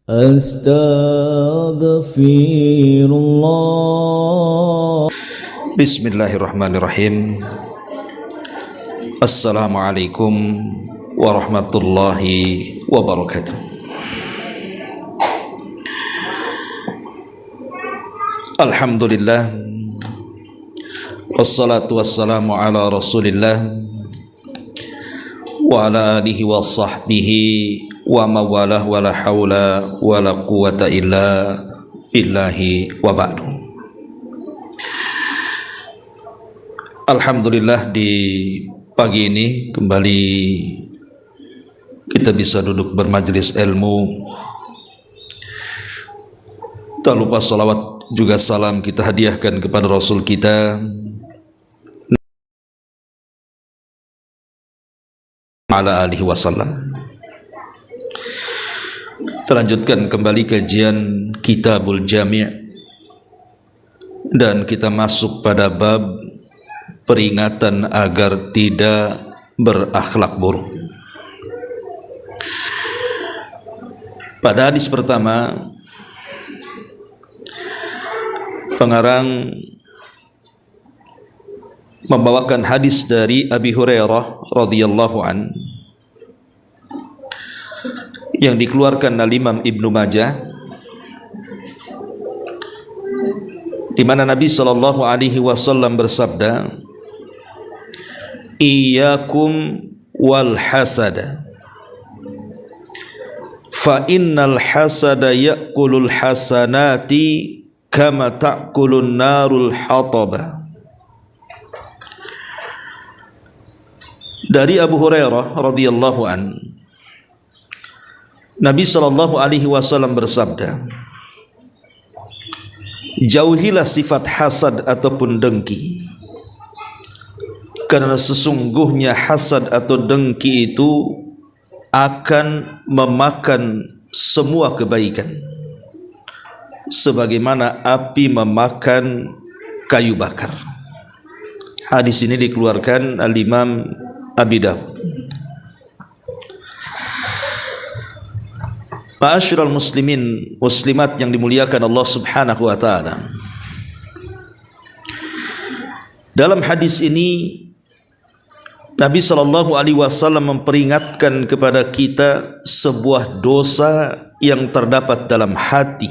Astaghfirullah. Bismillahirrahmanirrahim. Assalamualaikum warahmatullahi wabarakatuh. Alhamdulillah, wassalatu wassalamu ala rasulillah wa ala alihi wa sahbihi wa mawalah wa la hawla wa la quwata illa billahi wa ba'du. Alhamdulillah, di pagi ini kembali kita bisa duduk bermajelis ilmu. Tak lupa salawat juga salam kita hadiahkan kepada Rasul kita ala alihi wasallam. Terlanjutkan kembali kajian Kitabul Jami' dan kita masuk pada bab peringatan agar tidak berakhlak buruk. Pada hadis pertama, pengarang membawakan hadis dari Abi Hurairah radhiyallahu an yang dikeluarkan oleh Imam Ibnu Majah, di mana Nabi sallallahu alaihi wasallam bersabda, "Iyyakum wal hasada, fa innal hasada ya'kulul hasanati kama ta'kulun narul hataba." Dari Abu Hurairah radhiyallahu an, Nabi sallallahu alaihi wasallam bersabda, jauhilah sifat hasad ataupun dengki, karena sesungguhnya hasad atau dengki itu akan memakan semua kebaikan sebagaimana api memakan kayu bakar. Hadis ini dikeluarkan Al-Imam Abi Dawud. Ma'asyiral muslimin muslimat yang dimuliakan Allah Subhanahu wa taala. Dalam hadis ini Nabi sallallahu alaihi wasallam memperingatkan kepada kita sebuah dosa yang terdapat dalam hati,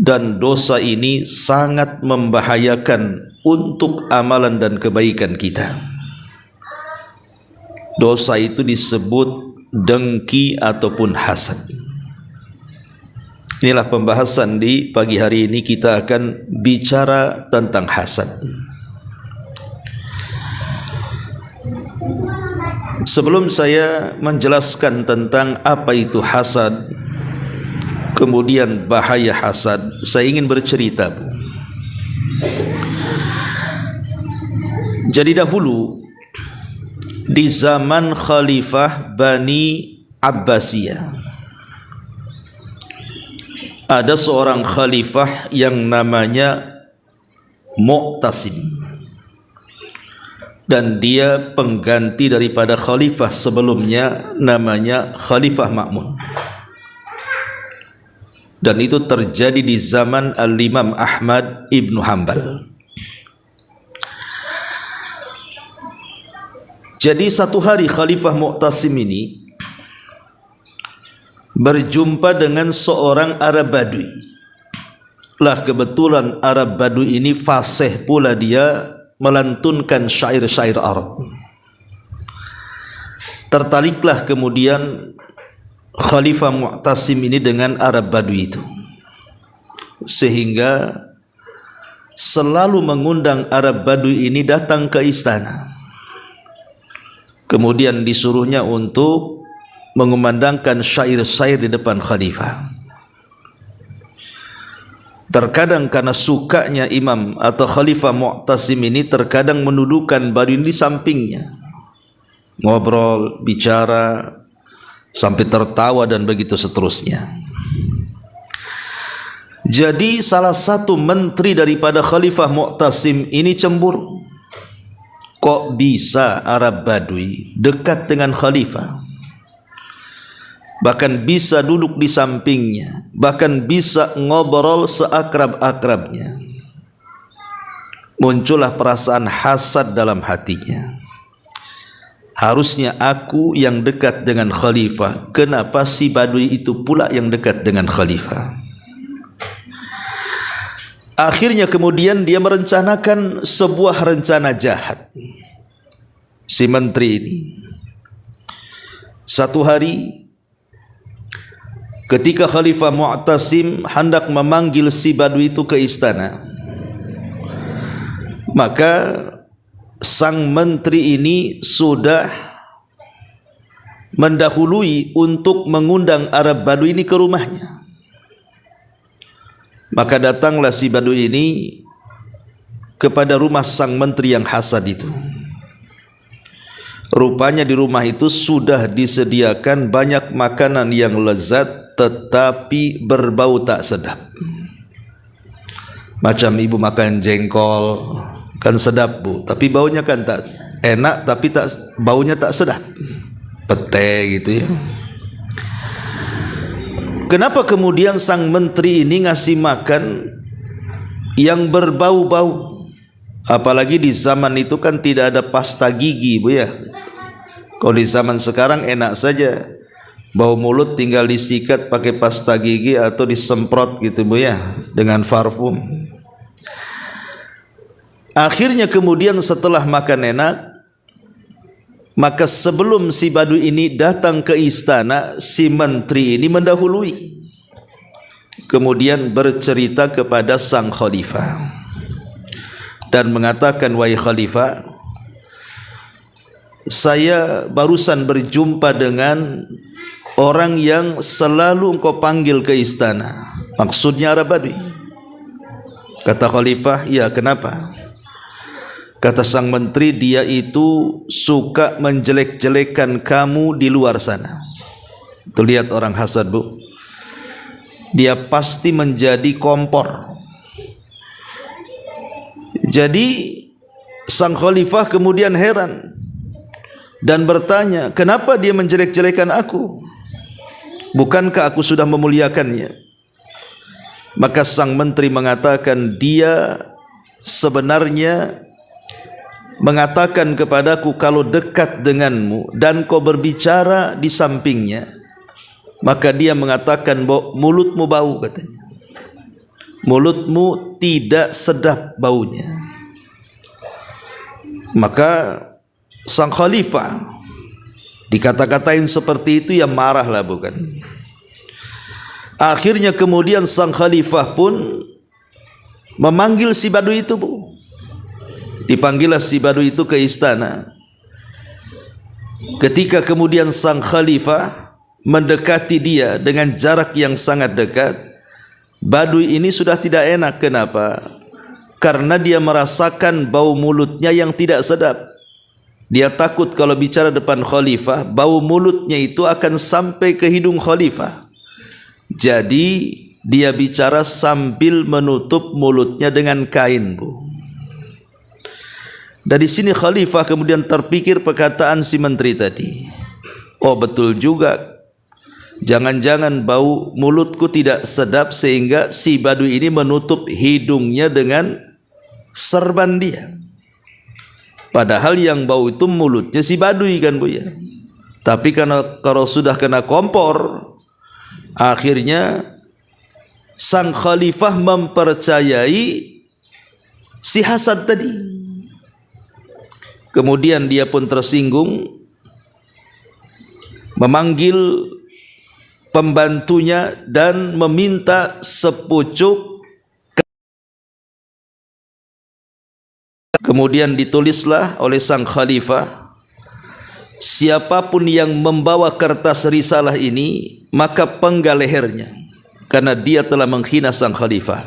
dan dosa ini sangat membahayakan untuk amalan dan kebaikan kita. Dosa itu disebut dengki ataupun hasad. Inilah pembahasan di pagi hari ini. Kita akan bicara tentang hasad. Sebelum saya menjelaskan tentang apa itu hasad, kemudian bahaya hasad, saya ingin bercerita. Jadi dahulu di zaman Khalifah Bani Abbasiyah, ada seorang khalifah yang namanya Mu'tasim, dan dia pengganti daripada khalifah sebelumnya namanya Khalifah Ma'mun. Dan itu terjadi di zaman Al-Imam Ahmad Ibnu Hanbal. Jadi satu hari Khalifah Mu'tasim ini berjumpa dengan seorang Arab Badui. Lah kebetulan Arab Badui ini fasih pula, dia melantunkan syair-syair Arab. Tertariklah kemudian Khalifah Mu'tasim ini dengan Arab Badui itu, sehingga selalu mengundang Arab Badui ini datang ke istana. Kemudian disuruhnya untuk mengumandangkan syair-syair di depan khalifah. Terkadang karena sukanya imam atau Khalifah Mu'tasim ini, terkadang mendudukan Badui di sampingnya, ngobrol, bicara, sampai tertawa dan begitu seterusnya. Jadi salah satu menteri daripada Khalifah Mu'tasim ini cemburu. Kok bisa Arab Badui dekat dengan khalifah? bahkan bisa duduk di sampingnya, bahkan bisa ngobrol seakrab-akrabnya. Muncullah perasaan hasad dalam hatinya. Harusnya aku yang dekat dengan khalifah, kenapa si badui itu pula yang dekat dengan khalifah? Akhirnya kemudian dia merencanakan sebuah rencana jahat. Si menteri ini satu hari ketika Khalifah Mu'tasim hendak memanggil si badui itu ke istana, maka sang menteri ini sudah mendahului untuk mengundang Arab badui ini ke rumahnya. Maka datanglah si badui ini kepada rumah sang menteri yang hasad itu. Rupanya di rumah itu sudah disediakan banyak makanan yang lezat tetapi berbau tak sedap. Macam ibu makan jengkol, kan sedap bu, tapi baunya kan tak enak, tapi tak, baunya tak sedap. Pete gitu ya. Kenapa kemudian sang menteri ini ngasih makan yang berbau-bau? Apalagi di zaman itu kan tidak ada pasta gigi bu ya. Kalau di zaman sekarang enak saja, bau mulut tinggal disikat pakai pasta gigi atau disemprot gitu bu ya, dengan parfum. Akhirnya kemudian setelah makan enak, maka sebelum si badui ini datang ke istana, si menteri ini mendahului, kemudian bercerita kepada sang khalifah dan mengatakan, wahai khalifah, saya barusan berjumpa dengan orang yang selalu engkau panggil ke istana, maksudnya Arab badui. Kata khalifah, ya kenapa? Kata sang menteri, dia itu suka menjelek-jelekan kamu di luar sana. Tuh lihat orang hasad bu, dia pasti menjadi kompor. Jadi sang khalifah kemudian heran dan bertanya, kenapa dia menjelek-jelekan aku? Bukankah aku sudah memuliakannya? Maka sang menteri mengatakan, dia sebenarnya mengatakan kepadaku kalau dekat denganmu dan kau berbicara di sampingnya, maka dia mengatakan bahwa mulutmu bau, katanya. Mulutmu tidak sedap baunya. Maka sang khalifah dikata-katain seperti itu, ya marahlah bukan. Akhirnya kemudian sang khalifah pun memanggil si badui itu bu. Dipanggillah si badui itu ke istana. Ketika kemudian sang khalifah mendekati dia dengan jarak yang sangat dekat, badui ini sudah tidak enak. Kenapa? Karena dia merasakan bau mulutnya yang tidak sedap. Dia takut kalau bicara depan khalifah, bau mulutnya itu akan sampai ke hidung khalifah. Jadi dia bicara sambil menutup mulutnya dengan kain bu. Dari sini khalifah kemudian terpikir perkataan si menteri tadi. Oh betul juga, jangan-jangan bau mulutku tidak sedap sehingga si badui ini menutup hidungnya dengan serban dia. Padahal yang bau itu mulutnya si badui kan bu ya. Tapi karena kalau sudah kena kompor, akhirnya sang khalifah mempercayai si hasad tadi. Kemudian dia pun tersinggung, memanggil pembantunya dan meminta sepucuk. Kemudian ditulislah oleh sang khalifah, siapapun yang membawa kertas risalah ini maka penggal lehernya, karena dia telah menghina sang khalifah.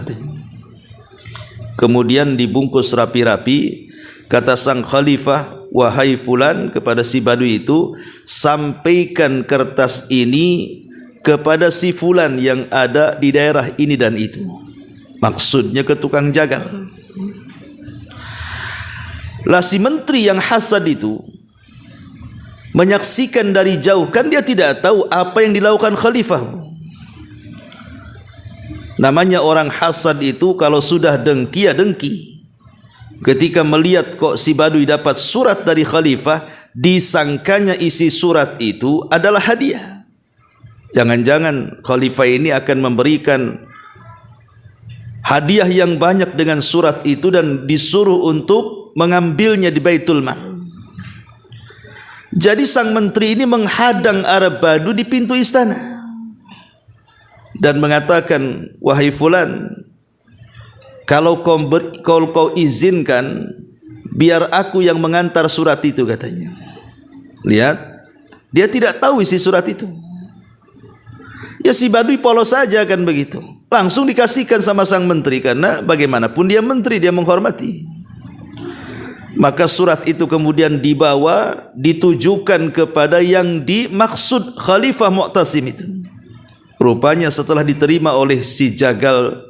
Kemudian dibungkus rapi-rapi. Kata sang khalifah, wahai fulan, kepada si badui itu, sampaikan kertas ini kepada si fulan yang ada di daerah ini dan itu. Maksudnya ke tukang jagal. Lah si menteri yang hasad itu menyaksikan dari jauh, kan dia tidak tahu apa yang dilakukan khalifah. Namanya orang hasad itu kalau sudah dengki ya dengki. Ketika melihat kok si Baduy dapat surat dari khalifah, disangkanya isi surat itu adalah hadiah. Jangan-jangan khalifah ini akan memberikan hadiah yang banyak dengan surat itu dan disuruh untuk mengambilnya di Baitul Mal. Jadi sang menteri ini menghadang Arab Badu di pintu istana dan mengatakan, wahai fulan, kalau kau izinkan, biar aku yang mengantar surat itu, katanya. Lihat, dia tidak tahu isi surat itu. Ya si Baduy polos saja kan begitu. Langsung dikasihkan sama sang menteri, karena bagaimanapun dia menteri, dia menghormati. Maka surat itu kemudian dibawa, ditujukan kepada yang dimaksud Khalifah Mu'tasim itu. Rupanya setelah diterima oleh si jagal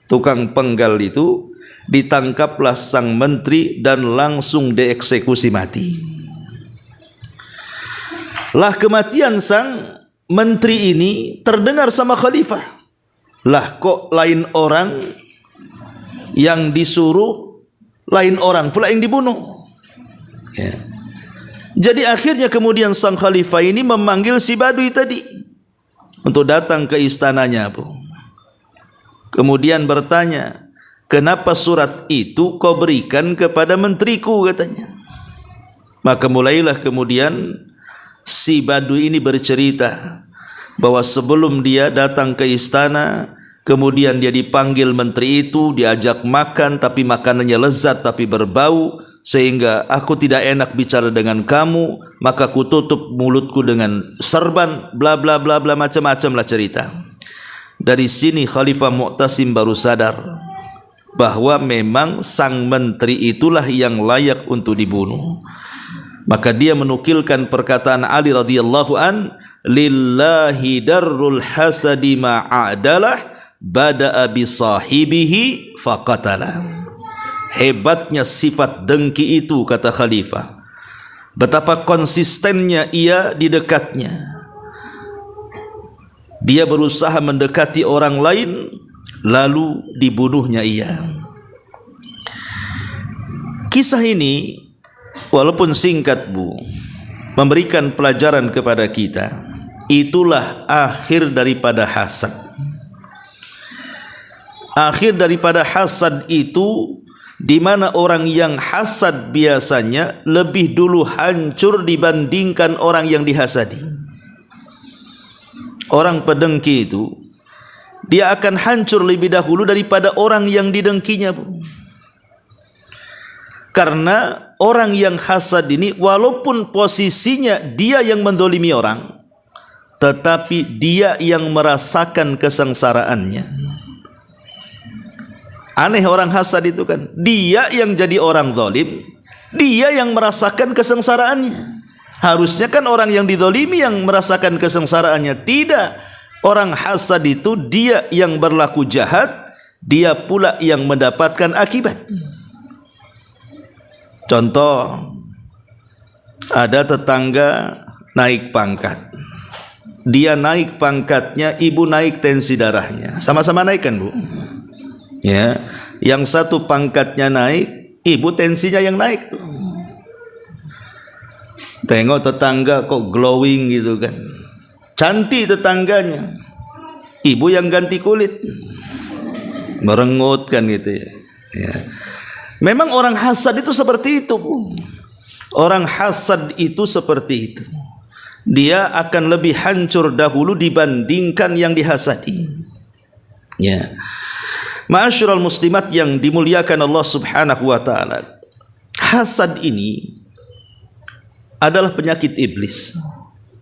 tukang penggal itu, ditangkaplah sang menteri dan langsung dieksekusi mati. Lah kematian sang menteri ini terdengar sama khalifah. Lah kok lain orang yang disuruh, lain orang pula yang dibunuh. Ya. Jadi akhirnya kemudian sang khalifah ini memanggil si Baduy tadi untuk datang ke istananya, Bu. Kemudian bertanya, kenapa surat itu kau berikan kepada menteriku, katanya. Maka mulailah kemudian si Baduy ini bercerita bahwa sebelum dia datang ke istana, kemudian dia dipanggil menteri itu, diajak makan, tapi makanannya lezat tapi berbau, sehingga aku tidak enak bicara dengan kamu, maka ku tutup mulutku dengan serban, bla bla bla bla, macam-macam lah cerita. Dari sini Khalifah Mu'tasim baru sadar bahwa memang sang menteri itulah yang layak untuk dibunuh. Maka dia menukilkan perkataan Ali radhiyallahu an, lillahi darrul hasadi ma'adalah bada'a bi sahibihi faqatalah. Hebatnya sifat dengki itu, kata khalifah. Betapa konsistennya ia di dekatnya. Dia berusaha mendekati orang lain, lalu dibunuhnya ia. Kisah ini walaupun singkat, Bu, memberikan pelajaran kepada kita. Itulah akhir daripada hasad. Akhir daripada hasad itu, di mana orang yang hasad biasanya lebih dulu hancur dibandingkan orang yang dihasadi. Orang pedengki itu, dia akan hancur lebih dahulu daripada orang yang didengkinya, Bu. Karena orang yang hasad ini, walaupun posisinya dia yang mendolimi orang, tetapi dia yang merasakan kesengsaraannya. Aneh orang hasad itu kan, dia yang jadi orang zalim, dia yang merasakan kesengsaraannya. Harusnya kan orang yang dizalimi yang merasakan kesengsaraannya. Tidak, orang hasad itu dia yang berlaku jahat, dia pula yang mendapatkan akibat. Contoh, ada tetangga naik pangkat. Dia naik pangkatnya, ibu naik tensi darahnya. Sama-sama naik kan, Bu? Ya, yang satu pangkatnya naik, ibu tensinya yang naik tuh. Tengok tetangga kok glowing gitu kan, cantik tetangganya, ibu yang ganti kulit, merengut kan gitu ya. Ya. Memang orang hasad itu seperti itu, Bu. Orang hasad itu seperti itu. Dia akan lebih hancur dahulu dibandingkan yang dihasadi. Ya. Ma'asyiral muslimat yang dimuliakan Allah Subhanahu wa taala. Hasad ini adalah penyakit iblis,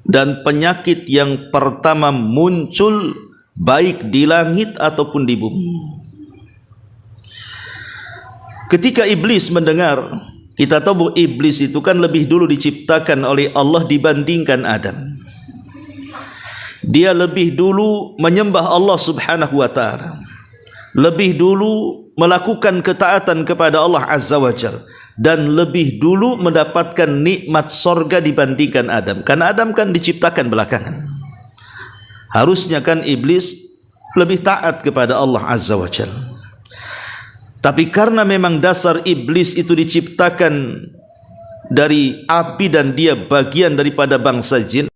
dan penyakit yang pertama muncul baik di langit ataupun di bumi. Ketika iblis mendengar, kita tahu bahwa iblis itu kan lebih dulu diciptakan oleh Allah dibandingkan Adam. Dia lebih dulu menyembah Allah Subhanahu wa taala, lebih dulu melakukan ketaatan kepada Allah Azza wa Jalla dan lebih dulu mendapatkan nikmat sorga dibandingkan Adam. Karena Adam kan diciptakan belakangan. Harusnya kan iblis lebih taat kepada Allah Azza wa Jalla. Tapi karena memang dasar iblis itu diciptakan dari api dan dia bagian daripada bangsa jin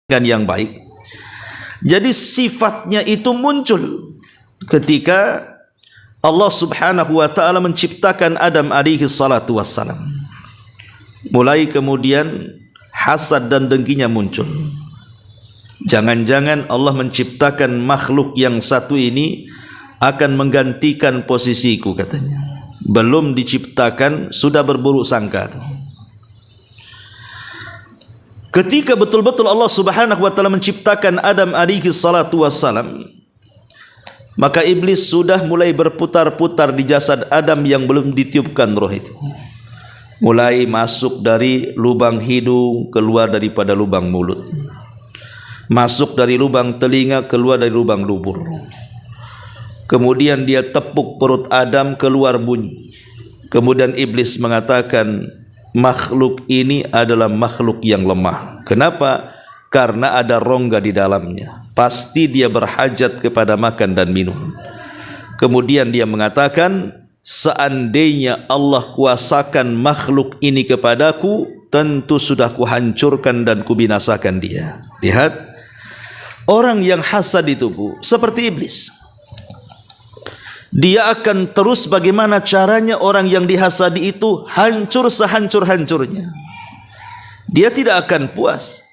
yang baik, jadi sifatnya itu muncul ketika Allah Subhanahu wa taala menciptakan Adam alaihi salatu wassalam. Mulai kemudian hasad dan dengkinya muncul. Jangan-jangan Allah menciptakan makhluk yang satu ini akan menggantikan posisiku, katanya. Belum diciptakan sudah berburuk sangka. Ketika betul-betul Allah Subhanahu wa taala menciptakan Adam alaihi salatu wassalam, maka iblis sudah mulai berputar-putar di jasad Adam yang belum ditiupkan roh itu. Mulai masuk dari lubang hidung, keluar daripada lubang mulut. Masuk dari lubang telinga, keluar dari lubang dubur. Kemudian dia tepuk perut Adam, keluar bunyi. Kemudian iblis mengatakan, makhluk ini adalah makhluk yang lemah. Kenapa? Karena ada rongga di dalamnya. Pasti dia berhajat kepada makan dan minum. Kemudian dia mengatakan, seandainya Allah kuasakan makhluk ini kepadaku, tentu sudah kuhancurkan dan kubinasakan dia. Lihat, orang yang hasad itu, Bu, seperti iblis. Dia akan terus bagaimana caranya orang yang dihasadi itu hancur sehancur-hancurnya. Dia tidak akan puas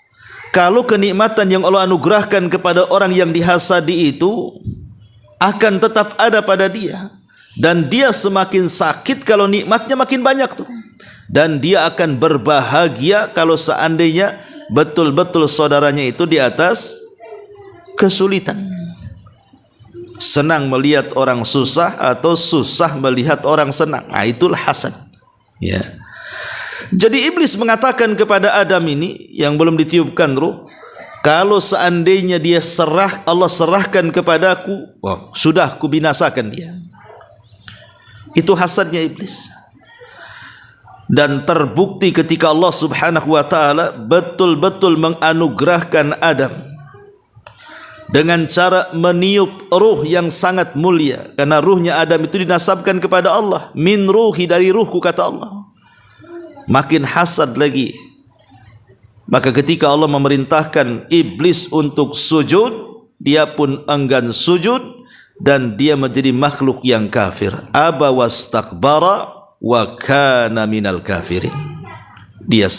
kalau kenikmatan yang Allah anugerahkan kepada orang yang dihasadi itu akan tetap ada pada dia. Dan dia semakin sakit kalau nikmatnya makin banyak tuh. Dan dia akan berbahagia kalau seandainya betul-betul saudaranya itu di atas kesulitan. Senang melihat orang susah atau susah melihat orang senang. Nah, itulah hasad. Ya. Jadi iblis mengatakan kepada Adam ini yang belum ditiupkan ruh, kalau seandainya dia Allah serahkan kepadaku, sudah kubinasakan dia. Itu hasadnya iblis. Dan terbukti ketika Allah Subhanahu wa taala betul-betul menganugerahkan Adam dengan cara meniup ruh yang sangat mulia. Karena ruhnya Adam itu dinasabkan kepada Allah. Min ruhi, dari ruhku, kata Allah. Makin hasad lagi. Maka ketika Allah memerintahkan iblis untuk sujud, dia pun enggan sujud dan dia menjadi makhluk yang kafir. Aba wastakbara wa kana minal kafirin. Dia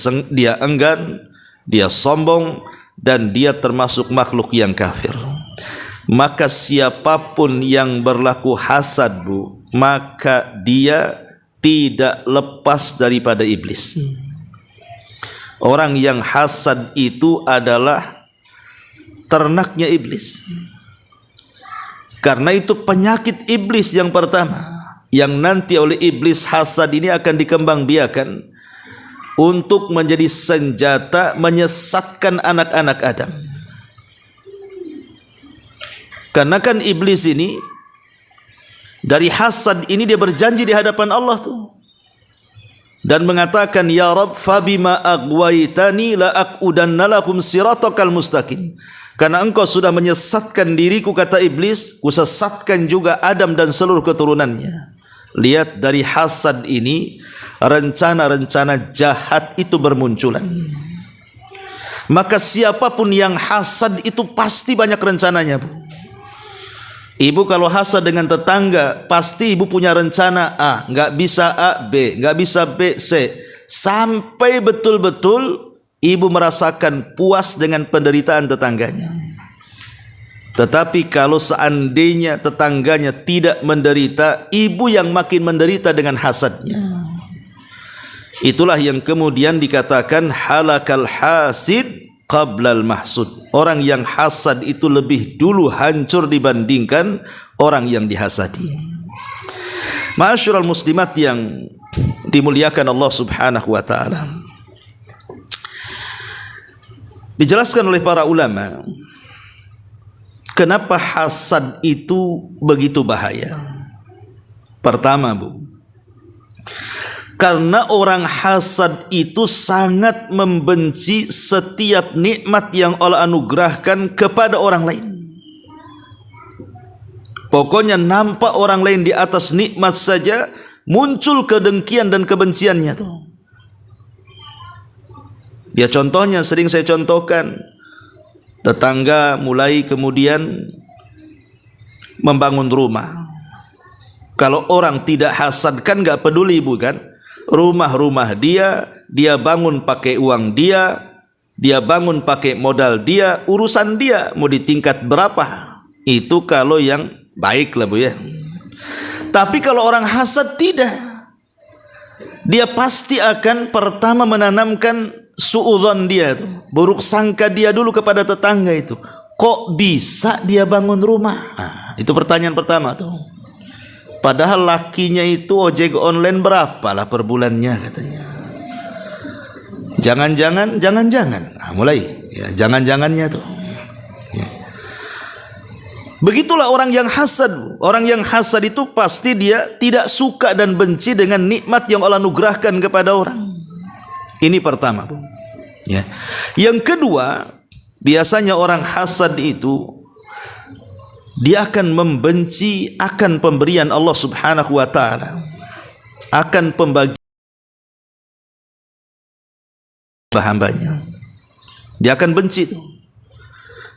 enggan, dia sombong, dan dia termasuk makhluk yang kafir. Maka siapapun yang berlaku hasad, Bu, maka dia tidak lepas daripada iblis. Orang yang hasad itu adalah ternaknya iblis. Karena itu penyakit iblis yang pertama, yang nanti oleh iblis hasad ini akan dikembangbiakan untuk menjadi senjata menyesatkan anak-anak Adam. Karena kan iblis ini dari hasad ini dia berjanji di hadapan Allah tuh, dan mengatakan, ya Rabb, fabima aghwaytani la aqudanna lahum siratakal mustaqim. Karena engkau sudah menyesatkan diriku, kata iblis, kusesatkan juga Adam dan seluruh keturunannya. Lihat, dari hasad ini rencana-rencana jahat itu bermunculan. Maka siapapun yang hasad itu pasti banyak rencananya, Bu. Ibu kalau hasad dengan tetangga, pasti ibu punya rencana A, nggak bisa A, B, nggak bisa B, C, sampai betul-betul ibu merasakan puas dengan penderitaan tetangganya. Tetapi kalau seandainya tetangganya tidak menderita, ibu yang makin menderita dengan hasadnya. Itulah yang kemudian dikatakan halakal hasid qablal mahsud. Orang yang hasad itu lebih dulu hancur dibandingkan orang yang dihasadi. Ma'asyiral muslimat yang dimuliakan Allah Subhanahu wa taala. Dijelaskan oleh para ulama kenapa hasad itu begitu bahaya. Pertama, Bu, karena orang hasad itu sangat membenci setiap nikmat yang Allah anugerahkan kepada orang lain. Pokoknya nampak orang lain di atas nikmat saja, muncul kedengkian dan kebenciannya tuh. Ya contohnya sering saya contohkan, tetangga mulai kemudian membangun rumah. Kalau orang tidak hasad kan gak peduli, bukan? Rumah-rumah dia bangun pakai uang dia bangun pakai modal dia, urusan dia mau di tingkat berapa. Itu kalau yang baik lah, Bu, ya. Tapi kalau orang hasad tidak, dia pasti akan pertama menanamkan suudzon dia tuh, buruk sangka dia dulu kepada tetangga itu. Kok bisa dia bangun rumah? Itu pertanyaan pertama tuh. Padahal lakinya itu ojek online berapalah per bulannya katanya. Jangan-jangan, mulai ya, jangan-jangannya tuh. Ya. Begitulah orang yang hasad. Orang yang hasad itu pasti dia tidak suka dan benci dengan nikmat yang Allah anugerahkan kepada orang. Ini pertama, Bu. Ya. Yang kedua, biasanya orang hasad itu dia akan membenci akan pemberian Allah Subhanahu wa taala, akan pembagian hambanya. Dia akan benci itu.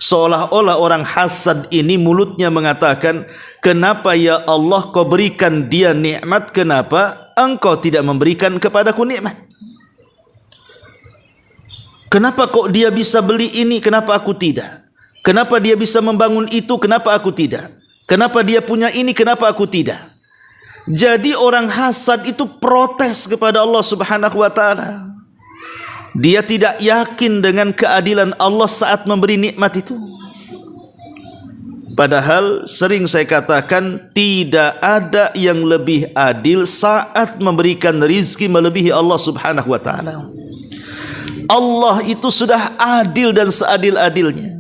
Seolah-olah orang hasad ini mulutnya mengatakan, kenapa ya Allah kau berikan dia nikmat, kenapa engkau tidak memberikan kepadaku nikmat? Kenapa kok dia bisa beli ini, kenapa aku tidak? Kenapa dia bisa membangun itu, kenapa aku tidak? Kenapa dia punya ini, kenapa aku tidak? Jadi orang hasad itu protes kepada Allah Subhanahu wa taala. Dia tidak yakin dengan keadilan Allah saat memberi nikmat itu. Padahal sering saya katakan, tidak ada yang lebih adil saat memberikan rizki melebihi Allah Subhanahu wa taala. Allah itu sudah adil dan seadil-adilnya.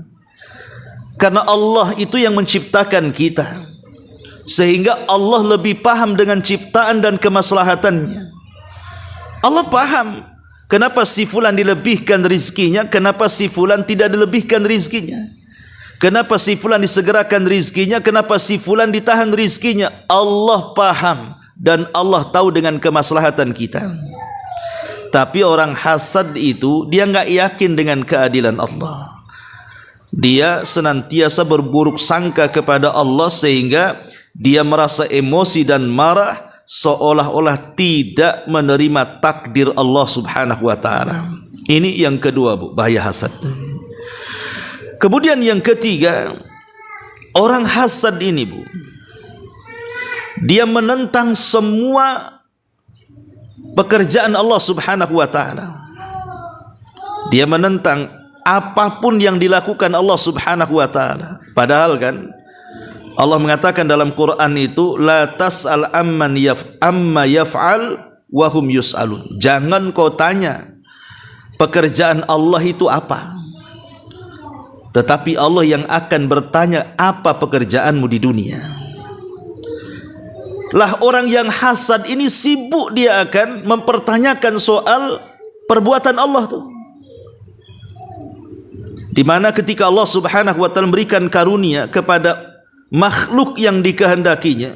Karena Allah itu yang menciptakan kita, sehingga Allah lebih paham dengan ciptaan dan kemaslahatannya. Allah paham kenapa si fulan dilebihkan rizkinya, kenapa si fulan tidak dilebihkan rizkinya, kenapa si fulan disegerakan rizkinya, kenapa si fulan ditahan rizkinya. Allah paham dan Allah tahu dengan kemaslahatan kita. Tapi orang hasad itu dia nggak yakin dengan keadilan Allah. Dia senantiasa berburuk sangka kepada Allah, sehingga dia merasa emosi dan marah, seolah-olah tidak menerima takdir Allah Subhanahu wa taala. Ini yang kedua, Bu, bahaya hasad. Kemudian yang ketiga, orang hasad ini, Bu, dia menentang semua pekerjaan Allah Subhanahu wa taala. Dia menentang apapun yang dilakukan Allah Subhanahu wa taala. Padahal kan Allah mengatakan dalam Quran itu, la tas'al amma yaf'al wa hum yus'alun. Jangan kau tanya pekerjaan Allah itu apa, tetapi Allah yang akan bertanya apa pekerjaanmu di dunia. Lah orang yang hasad ini sibuk dia akan mempertanyakan soal perbuatan Allah tuh. Di mana ketika Allah Subhanahu wa taala memberikan karunia kepada makhluk yang dikehendakinya,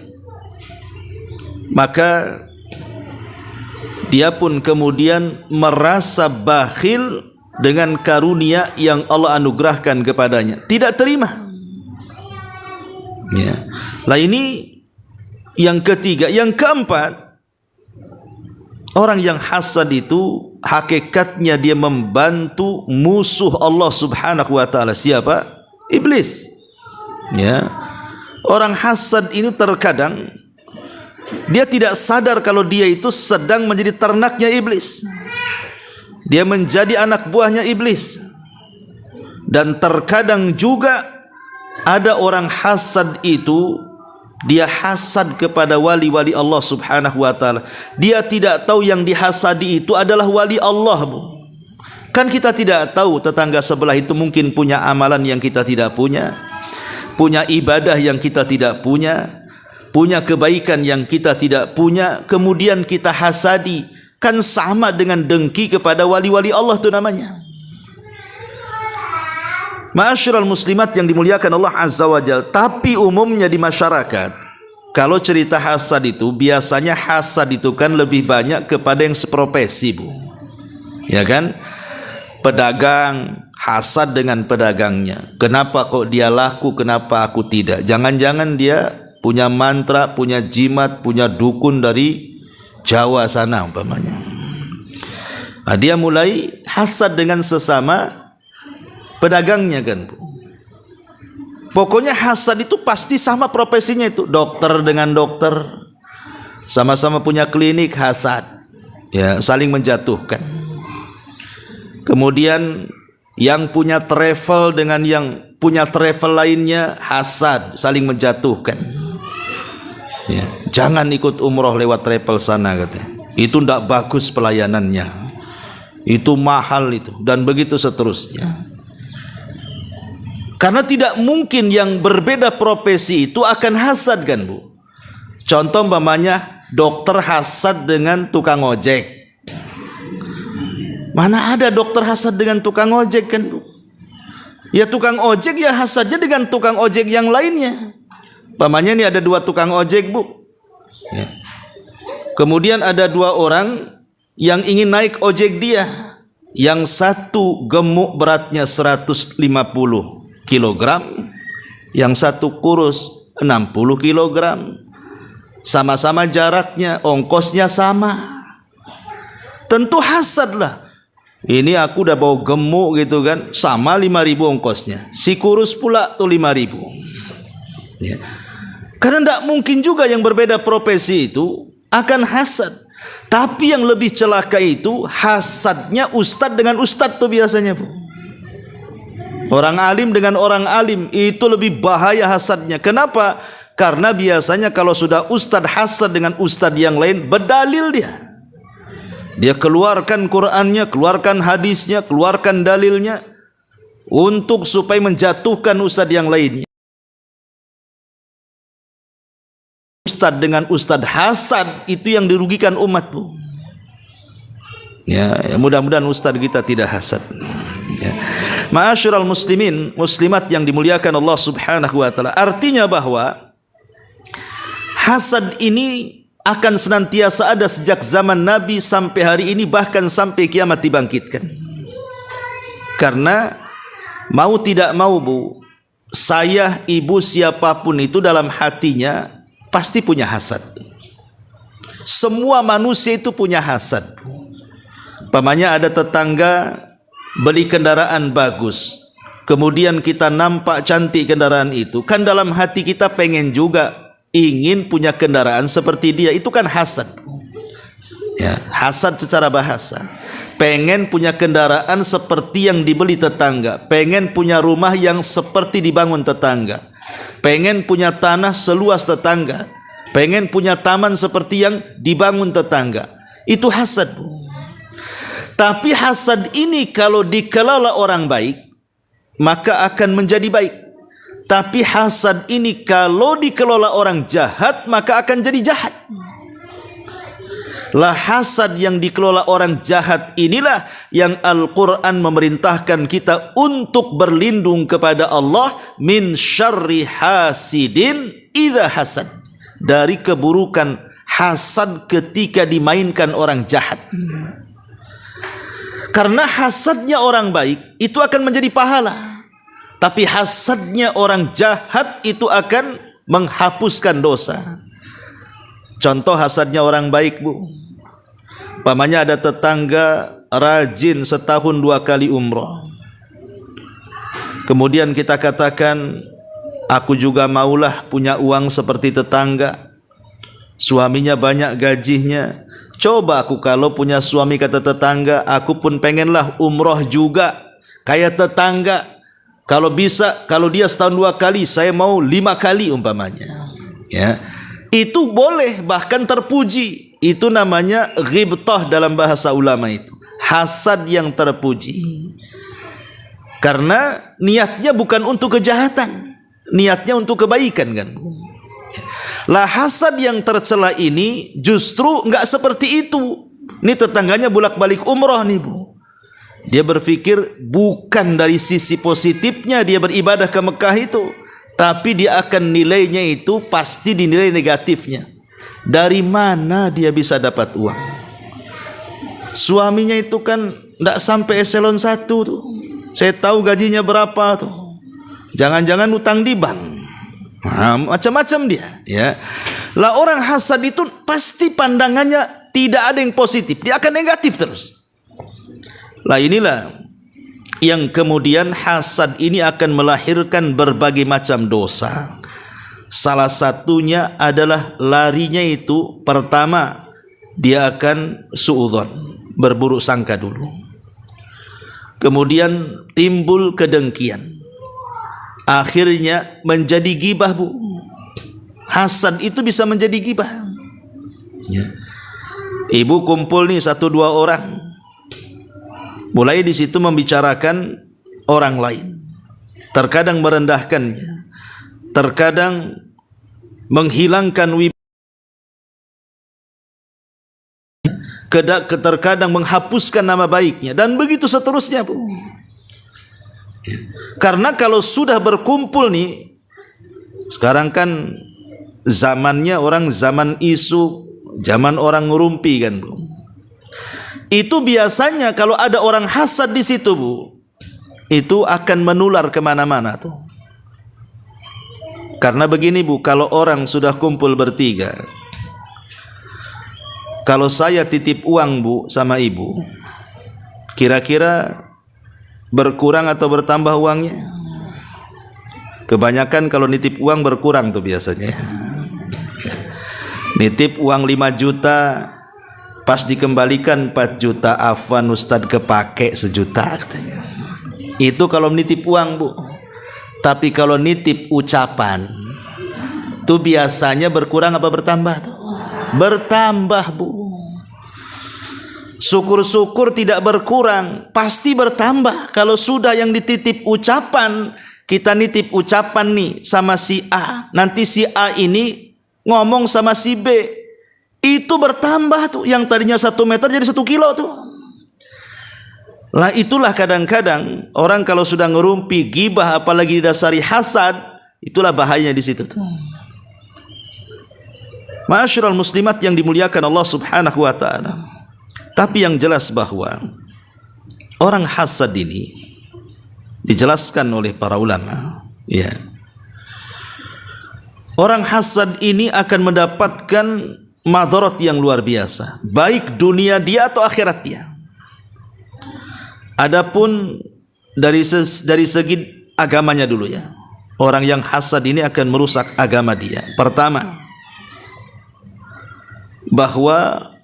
maka dia pun kemudian merasa bakhil dengan karunia yang Allah anugerahkan kepadanya, tidak terima. Ya. Lah ini yang ketiga. Yang keempat, orang yang hasad itu hakikatnya dia membantu musuh Allah Subhanahu wa taala. Siapa? Iblis. Ya. Orang hasad ini terkadang dia tidak sadar kalau dia itu sedang menjadi ternaknya iblis. Dia menjadi anak buahnya iblis. Dan terkadang juga ada orang hasad itu, dia hasad kepada wali-wali Allah Subhanahu wa taala. Dia tidak tahu yang dihasadi itu adalah wali Allah, Bu. Kan kita tidak tahu tetangga sebelah itu mungkin punya amalan yang kita tidak punya, punya ibadah yang kita tidak punya, punya kebaikan yang kita tidak punya, kemudian kita hasadi, kan sama dengan dengki kepada wali-wali Allah itu namanya. Ma'asyiral muslimat yang dimuliakan Allah Azza wa Jalla. Tapi umumnya di masyarakat, kalau cerita hasad itu, biasanya hasad itu kan lebih banyak kepada yang seprofesi, Bu. Ya kan? Pedagang hasad dengan pedagangnya. Kenapa kok dia laku, kenapa aku tidak? Jangan-jangan dia punya mantra, punya jimat, punya dukun dari Jawa sana umpamanya. Nah, dia mulai hasad dengan sesama pedagangnya kan, Bu. Pokoknya hasad itu pasti sama profesinya itu. Dokter dengan dokter, sama-sama punya klinik, hasad. Ya, saling menjatuhkan. Kemudian yang punya travel dengan yang punya travel lainnya, hasad, saling menjatuhkan. Ya, jangan ikut umroh lewat travel sana katanya. Itu tidak bagus pelayanannya. Itu mahal itu, dan begitu seterusnya. Karena tidak mungkin yang berbeda profesi itu akan hasad kan, Bu. Contoh umpamanya dokter hasad dengan tukang ojek. Mana ada dokter hasad dengan tukang ojek kan, Bu? Ya tukang ojek ya hasadnya dengan tukang ojek yang lainnya. Umpamanya ini ada 2 tukang ojek, Bu. Ya. Kemudian ada 2 orang yang ingin naik ojek dia. Yang satu gemuk, beratnya 150 kilogram, yang satu kurus 60 kilogram. Sama-sama jaraknya, ongkosnya sama. Tentu hasad lah. Ini aku udah bawa gemuk gitu kan, sama 5.000 ongkosnya. Si kurus pula tuh 5.000. Ya. Karena tidak mungkin juga yang berbeda profesi itu akan hasad. Tapi yang lebih celaka itu hasadnya ustadz dengan ustadz tuh biasanya, Bu. Orang alim dengan orang alim itu lebih bahaya hasadnya. Kenapa? Karena biasanya kalau sudah ustadz hasad dengan ustadz yang lain, berdalil dia. Dia keluarkan Qur'annya, keluarkan hadisnya, keluarkan dalilnya untuk supaya menjatuhkan ustadz yang lainnya. Ustadz dengan ustadz hasad itu yang dirugikan umat, Bu. Ya, mudah-mudahan ustadz kita tidak hasad. Ya. Ma'asyiral muslimin, muslimat yang dimuliakan Allah Subhanahu wa taala. Artinya bahwa hasad ini akan senantiasa ada sejak zaman Nabi sampai hari ini, bahkan sampai kiamat dibangkitkan. Karena mau tidak mau, Bu, saya, ibu, siapapun itu dalam hatinya pasti punya hasad. Semua manusia itu punya hasad. Umpamanya ada tetangga beli kendaraan bagus, kemudian kita nampak cantik kendaraan itu, kan dalam hati kita pengen juga ingin punya kendaraan seperti dia. Itu kan hasad. Ya, hasad secara bahasa. Pengen punya kendaraan seperti yang dibeli tetangga, pengen punya rumah yang seperti dibangun tetangga, pengen punya tanah seluas tetangga, pengen punya taman seperti yang dibangun tetangga. Itu hasad, Bu. Tapi hasad ini kalau dikelola orang baik, maka akan menjadi baik. Tapi hasad ini kalau dikelola orang jahat, maka akan jadi jahat. Lah hasad yang dikelola orang jahat inilah yang Al-Quran memerintahkan kita untuk berlindung kepada Allah min syarri hasidin idza hasad, dari keburukan hasad ketika dimainkan orang jahat. Karena hasadnya orang baik itu akan menjadi pahala, tapi hasadnya orang jahat itu akan menghapuskan dosa. Contoh hasadnya orang baik, Bu. Umpamanya ada tetangga rajin setahun 2 kali umroh. Kemudian kita katakan, aku juga maulah punya uang seperti tetangga. Suaminya banyak gajinya. Coba aku kalau punya suami, kata tetangga, aku pun pengenlah umroh juga kayak tetangga. Kalau bisa, kalau dia setahun 2 kali, saya mau 5 kali umpamanya. Ya, itu boleh, bahkan terpuji. Itu namanya ghibtah dalam bahasa ulama itu. Hasad yang terpuji. Karena niatnya bukan untuk kejahatan, niatnya untuk kebaikan kan. Lah hasad yang tercela ini justru enggak seperti itu. Ini tetangganya bolak-balik umroh nih Bu. Dia berpikir bukan dari sisi positifnya dia beribadah ke Mekah itu, tapi dia akan nilainya itu pasti dinilai negatifnya. Dari mana dia bisa dapat uang? Suaminya itu kan enggak sampai eselon 1 tuh. Saya tahu gajinya berapa tuh. Jangan-jangan utang di bank. Nah, macam-macam dia, ya. Lah orang hasad itu pasti pandangannya tidak ada yang positif, dia akan negatif terus. Lah inilah yang kemudian hasad ini akan melahirkan berbagai macam dosa. Salah satunya adalah larinya itu pertama dia akan suudzon, berburuk sangka dulu. Kemudian timbul kedengkian. Akhirnya menjadi gibah Bu. Hasad itu bisa menjadi gibah, ya. Ibu kumpul nih 1-2 orang, mulai di situ membicarakan orang lain, terkadang merendahkannya, terkadang menghilangkan terkadang menghapuskan nama baiknya, dan begitu seterusnya Bu. Karena kalau sudah berkumpul nih, sekarang kan zamannya orang zaman isu, zaman orang ngerumpi kan Bu. Itu biasanya kalau ada orang hasad di situ Bu, itu akan menular kemana-mana tuh. Karena begini Bu, kalau orang sudah kumpul bertiga, kalau saya titip uang Bu sama Ibu, kira-kira berkurang atau bertambah uangnya? Kebanyakan kalau nitip uang berkurang tuh biasanya. Nitip uang 5 juta, pas dikembalikan 4 juta, afwan Ustadz kepake 1 juta katanya. Itu kalau nitip uang Bu. Tapi kalau nitip ucapan, tuh biasanya berkurang apa bertambah tuh? Bertambah Bu. Syukur-syukur tidak berkurang, pasti bertambah. Kalau sudah yang dititip ucapan, kita nitip ucapan nih sama si A, nanti si A ini ngomong sama si B, itu bertambah tuh. Yang tadinya 1 meter jadi 1 kilo tuh. Lah itulah kadang-kadang orang kalau sudah ngerumpi gibah, apalagi didasari hasad, itulah bahayanya di situ tuh. Ma'asyiral muslimat yang dimuliakan Allah Subhanahu wa taala. Tapi yang jelas bahwa orang hasad ini dijelaskan oleh para ulama, ya. Orang hasad ini akan mendapatkan madarat yang luar biasa, baik dunia dia atau akhirat dia. Adapun dari segi agamanya dulu ya. Orang yang hasad ini akan merusak agama dia. Pertama, bahwa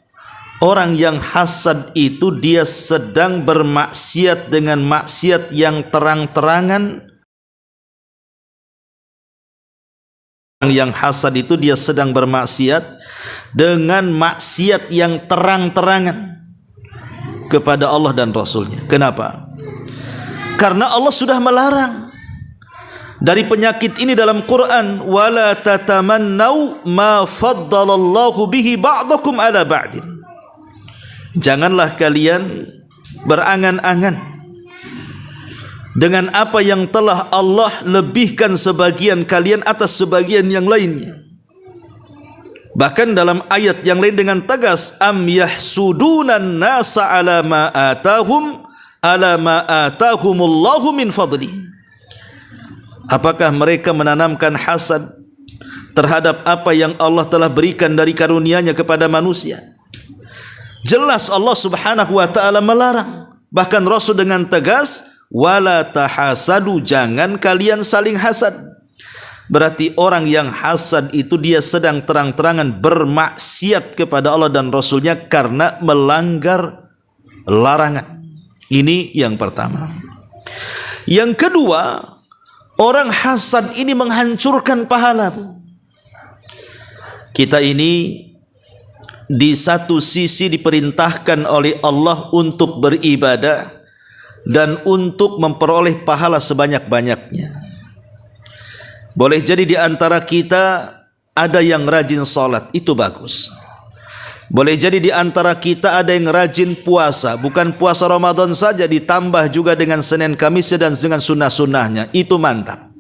orang yang hasad itu dia sedang bermaksiat dengan maksiat yang terang-terangan. Orang yang hasad itu dia sedang bermaksiat dengan maksiat yang terang-terangan kepada Allah dan Rasulnya. Kenapa? Karena Allah sudah melarang dari penyakit ini dalam Quran, wala tatamannau ma faddalallahu bihi ba'dakum ala ba'din. Janganlah kalian berangan-angan dengan apa yang telah Allah lebihkan sebagian kalian atas sebagian yang lainnya. Bahkan dalam ayat yang lain dengan tegas, am yahsudunan nasa ala ma atahumullahu min fadli. Apakah mereka menanamkan hasad terhadap apa yang Allah telah berikan dari karunia-Nya kepada manusia? Jelas Allah Subhanahu wa taala melarang. Bahkan Rasul dengan tegas, wala tahasadu, jangan kalian saling hasad. Berarti orang yang hasad itu dia sedang terang-terangan bermaksiat kepada Allah dan Rasulnya karena melanggar larangan. Ini yang pertama. Yang kedua, orang hasad ini menghancurkan pahala. Kita ini di satu sisi diperintahkan oleh Allah untuk beribadah dan untuk memperoleh pahala sebanyak-banyaknya. Boleh jadi di antara kita ada yang rajin salat, itu bagus. Boleh jadi di antara kita ada yang rajin puasa, bukan puasa Ramadan saja, ditambah juga dengan Senin Kamis dan dengan sunnah-sunnahnya, itu mantap.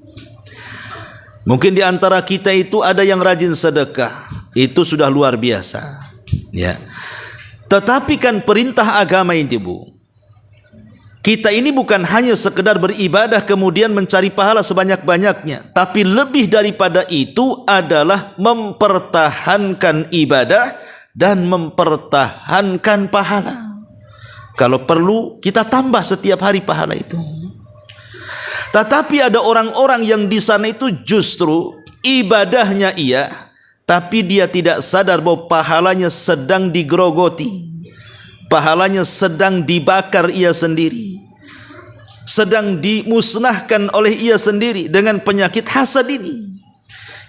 Mungkin di antara kita itu ada yang rajin sedekah, itu sudah luar biasa, ya. Tetapi kan perintah agama ini, Bu, kita ini bukan hanya sekedar beribadah kemudian mencari pahala sebanyak-banyaknya, tapi lebih daripada itu adalah mempertahankan ibadah dan mempertahankan pahala. Kalau perlu kita tambah setiap hari pahala itu. Tetapi ada orang-orang yang di sana itu justru ibadahnya iya, tapi dia tidak sadar bahwa pahalanya sedang digerogoti, pahalanya sedang dibakar ia sendiri, sedang dimusnahkan oleh ia sendiri dengan penyakit hasad ini.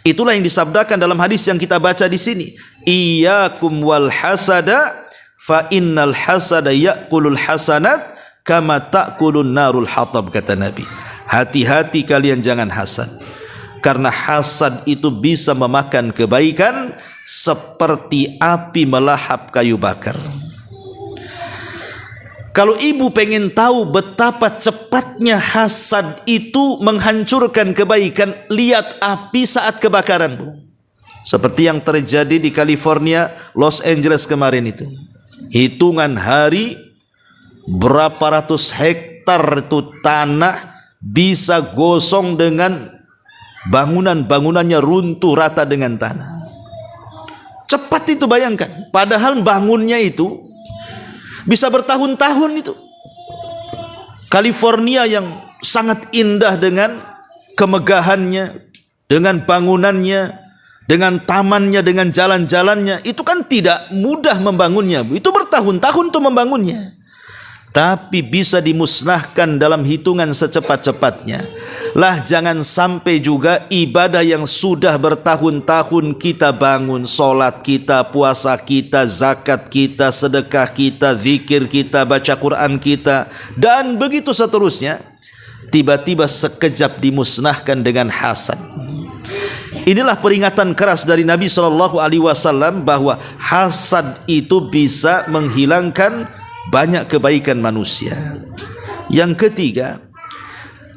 Itulah yang disabdakan dalam hadis yang kita baca di sini. Iyyakum wal hasada fa innal hasada ya'kulul hasanat kama ta'kulun narul hatab, kata Nabi. Hati-hati kalian jangan hasad, karena hasad itu bisa memakan kebaikan seperti api melahap kayu bakar. Kalau ibu pengen tahu betapa cepatnya hasad itu menghancurkan kebaikan, lihat api saat kebakaran, Bu. Seperti yang terjadi di California, Los Angeles kemarin itu. Hitungan hari berapa ratus hektar itu tanah bisa gosong dengan bangunan-bangunannya runtuh rata dengan tanah. Cepat itu, bayangkan. Padahal bangunnya itu bisa bertahun-tahun itu. California yang sangat indah dengan kemegahannya, dengan bangunannya, dengan tamannya, dengan jalan-jalannya, itu kan tidak mudah membangunnya, Bu. Itu bertahun-tahun tuh membangunnya. Tapi bisa dimusnahkan dalam hitungan secepat-cepatnya. Lah jangan sampai juga ibadah yang sudah bertahun-tahun kita bangun, solat kita, puasa kita, zakat kita, sedekah kita, zikir kita, baca Quran kita, dan begitu seterusnya, tiba-tiba sekejap dimusnahkan dengan hasad. Inilah peringatan keras dari Nabi SAW bahwa hasad itu bisa menghilangkan banyak kebaikan manusia. Yang ketiga,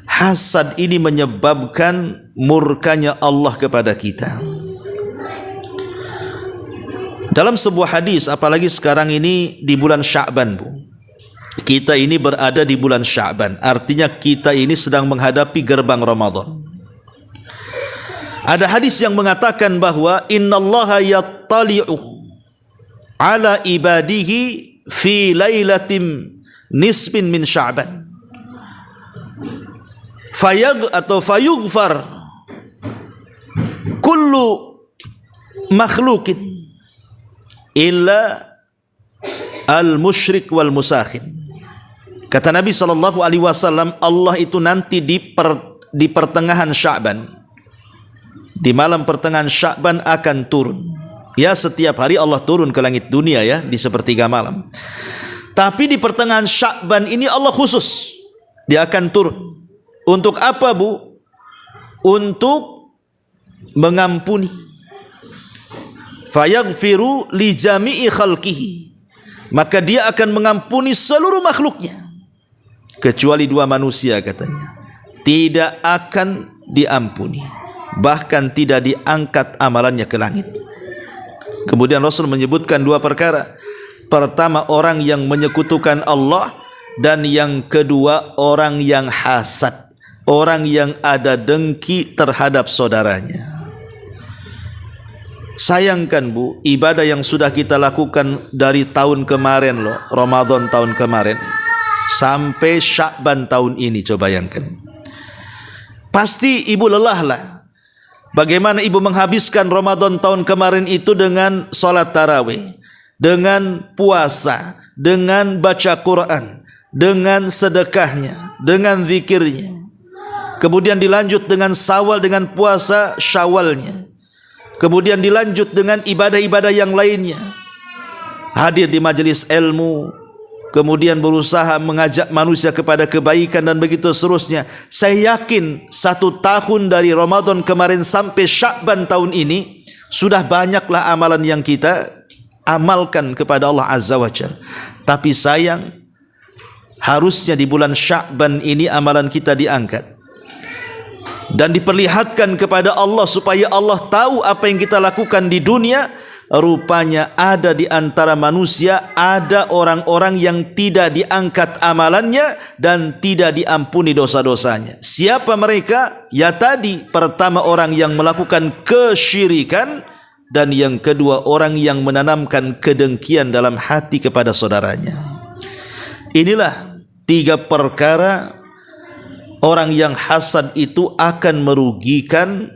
hasad ini menyebabkan murkanya Allah kepada kita. Dalam sebuah hadis, apalagi sekarang ini di bulan Sya'ban, Bu. Kita ini berada di bulan Sya'ban, artinya kita ini sedang menghadapi gerbang Ramadan. Ada hadis yang mengatakan bahwa innallaha yattali'u ala ibadihi fi lailatin nisbin min Sya'ban fayughfar kullu makhlukin illa al-musyrik wal musakhin. Kata Nabi SAW, Allah itu nanti di pertengahan Sya'ban, di malam pertengahan Sya'ban akan turun. Ya, setiap hari Allah turun ke langit dunia ya, di sepertiga malam. Tapi di pertengahan Sya'ban ini Allah khusus, dia akan turun. Untuk apa, Bu? Untuk mengampuni. Fayaghfiru li jami'i khalqihi. Maka dia akan mengampuni seluruh makhluknya, kecuali dua manusia, katanya. Tidak akan diampuni, bahkan tidak diangkat amalannya ke langit. Kemudian Rasul menyebutkan dua perkara. Pertama, orang yang menyekutukan Allah, dan yang kedua, orang yang hasad, orang yang ada dengki terhadap saudaranya. Sayangkan, Bu, ibadah yang sudah kita lakukan dari tahun kemarin loh, Ramadan tahun kemarin sampai Sya'ban tahun ini, coba bayangkan. Pasti ibu lelah lah. Bagaimana ibu menghabiskan Ramadan tahun kemarin itu dengan sholat tarawih, dengan puasa, dengan baca Quran, dengan sedekahnya, dengan zikirnya. Kemudian dilanjut dengan Syawal, dengan puasa Syawalnya. Kemudian dilanjut dengan ibadah-ibadah yang lainnya. Hadir di majelis ilmu, kemudian berusaha mengajak manusia kepada kebaikan, dan begitu seterusnya. Saya yakin 1 tahun dari Ramadan kemarin sampai Sya'ban tahun ini sudah banyaklah amalan yang kita amalkan kepada Allah Azza wa Jalla. Tapi sayang, harusnya di bulan Sya'ban ini amalan kita diangkat dan diperlihatkan kepada Allah supaya Allah tahu apa yang kita lakukan di dunia. Rupanya ada di antara manusia ada orang-orang yang tidak diangkat amalannya dan tidak diampuni dosa-dosanya. Siapa mereka? Ya tadi, pertama orang yang melakukan kesyirikan, dan yang kedua orang yang menanamkan kedengkian dalam hati kepada saudaranya. Inilah 3 perkara orang yang hasad itu akan merugikan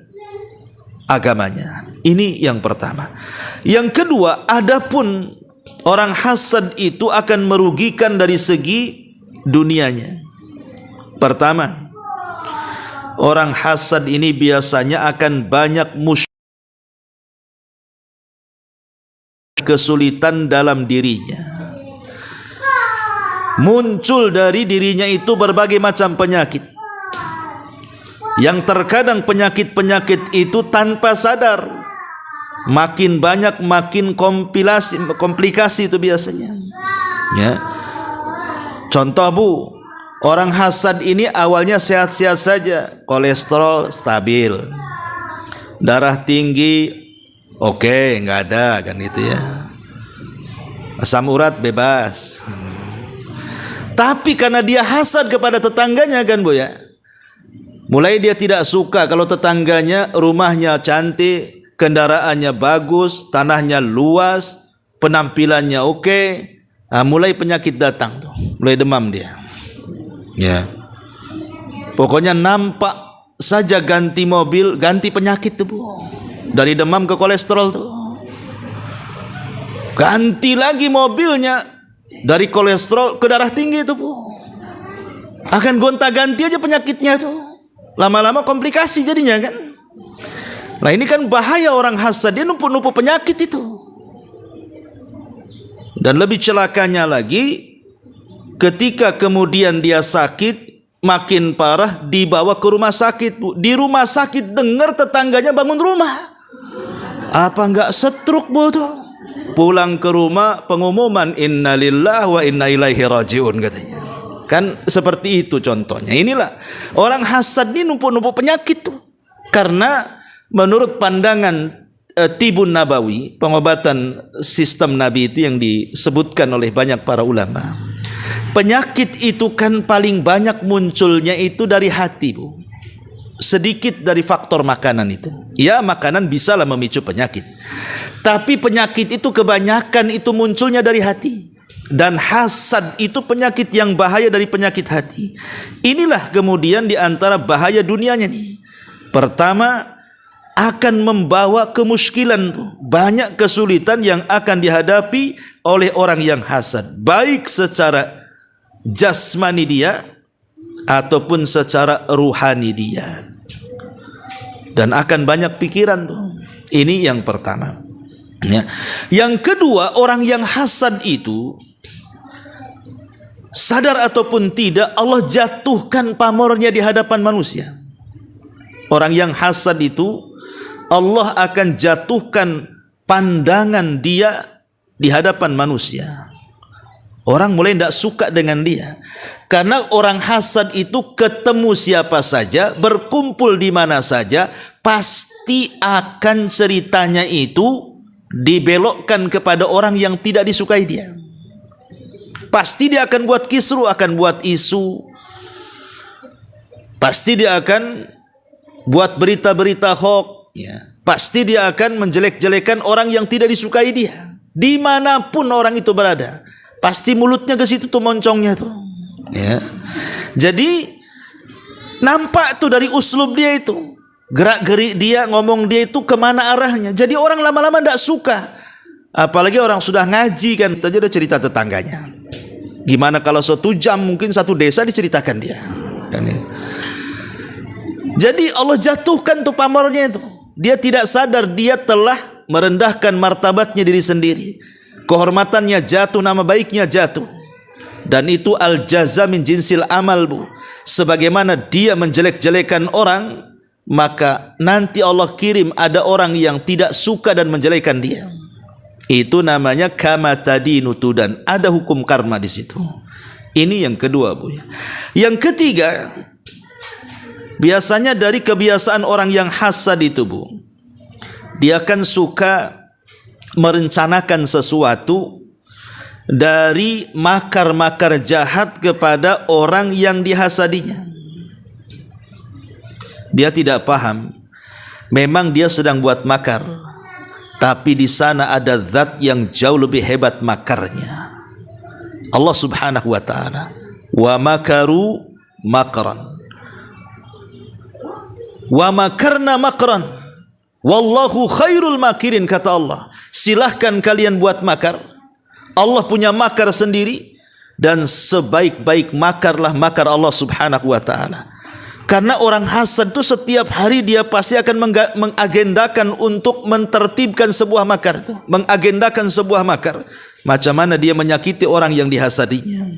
agamanya. Ini yang pertama. Yang kedua, adapun orang hasad itu akan merugikan dari segi dunianya. Pertama, orang hasad ini biasanya akan banyak kesulitan dalam dirinya. Muncul dari dirinya itu berbagai macam penyakit, yang terkadang penyakit-penyakit itu tanpa sadar. Makin banyak makin komplikasi itu biasanya. Ya. Contoh Bu, orang hasad ini awalnya sehat-sehat saja, kolesterol stabil, darah tinggi oke, nggak ada kan itu ya. Asam urat bebas. Tapi karena dia hasad kepada tetangganya kan Bu ya, mulai dia tidak suka kalau tetangganya rumahnya cantik, kendaraannya bagus, tanahnya luas, penampilannya oke. Mulai penyakit datang tuh, mulai demam dia. Ya. Pokoknya nampak saja ganti mobil, ganti penyakit tuh Bu. Dari demam ke kolesterol tuh. Ganti lagi mobilnya, dari kolesterol ke darah tinggi tuh Bu. Akan gonta-ganti aja penyakitnya tuh. Lama-lama komplikasi jadinya kan. Nah ini kan bahaya orang hasad, dia numpuk-numpuk penyakit itu. Dan lebih celakanya lagi, ketika kemudian dia sakit, makin parah, dibawa ke rumah sakit Bu. Di rumah sakit dengar tetangganya bangun rumah. Apa enggak stroke Bu tuh? Pulang ke rumah pengumuman innalillahi wa inna ilaihi rajiun katanya. Kan seperti itu contohnya. Inilah orang hasad ini numpuk-numpuk penyakit tuh. Karena menurut pandangan Tibun Nabawi, pengobatan sistem Nabi itu yang disebutkan oleh banyak para ulama, penyakit itu kan paling banyak munculnya itu dari hati Bu. Sedikit dari faktor makanan itu. Ya makanan bisalah memicu penyakit, tapi penyakit itu kebanyakan itu munculnya dari hati. Dan hasad itu penyakit yang bahaya dari penyakit hati. Inilah kemudian diantara bahaya dunianya nih. Pertama, akan membawa kemuskilan, banyak kesulitan yang akan dihadapi oleh orang yang hasad, baik secara jasmani dia ataupun secara ruhani dia. Dan akan banyak pikiran tuh. Ini yang pertama. Ya. Yang kedua, orang yang hasad itu sadar ataupun tidak, Allah jatuhkan pamornya di hadapan manusia. Orang yang hasad itu Allah akan jatuhkan pandangan dia di hadapan manusia. Orang mulai tidak suka dengan dia. Karena orang hasad itu ketemu siapa saja, berkumpul di mana saja, pasti akan ceritanya itu dibelokkan kepada orang yang tidak disukai dia. Pasti dia akan buat kisru, akan buat isu. Pasti dia akan buat berita-berita hoax. Ya, pasti dia akan menjelek-jelekan orang yang tidak disukai dia. Dimanapun orang itu berada, pasti mulutnya ke situ tuh moncongnya tuh. Ya. Jadi nampak tuh dari uslub dia itu, gerak-gerik dia, ngomong dia itu kemana arahnya. Jadi orang lama-lama tidak suka. Apalagi orang sudah ngaji kan, tadi udah cerita tetangganya. Gimana kalau 1 jam mungkin 1 desa diceritakan dia. Kan, ya. Jadi Allah jatuhkan tuh pamornya itu. Dia tidak sadar dia telah merendahkan martabatnya diri sendiri. Kehormatannya jatuh, nama baiknya jatuh. Dan itu al-jaza min jinsil amal Bu. Sebagaimana dia menjelek-jelekan orang, maka nanti Allah kirim ada orang yang tidak suka dan menjelekan dia. Itu namanya kama tadinu tudan. Ada hukum karma di situ. Ini yang kedua, Bu. Yang ketiga, biasanya dari kebiasaan orang yang hasad itu, Bu, dia akan suka merencanakan sesuatu dari makar-makar jahat kepada orang yang dihasadinya. Dia tidak paham, memang dia sedang buat makar, tapi di sana ada zat yang jauh lebih hebat makarnya. Allah Subhanahu wa ta'ala, wa makaru makran wa makarna makran wallahu khairul makirin, kata Allah. Silahkan kalian buat makar, Allah punya makar sendiri, dan sebaik-baik makarlah makar Allah Subhanahu wa ta'ala. Karena orang hasad itu setiap hari dia pasti akan mengagendakan untuk mentertibkan sebuah makar itu, mengagendakan sebuah makar. Macam mana dia menyakiti orang yang dihasadinya.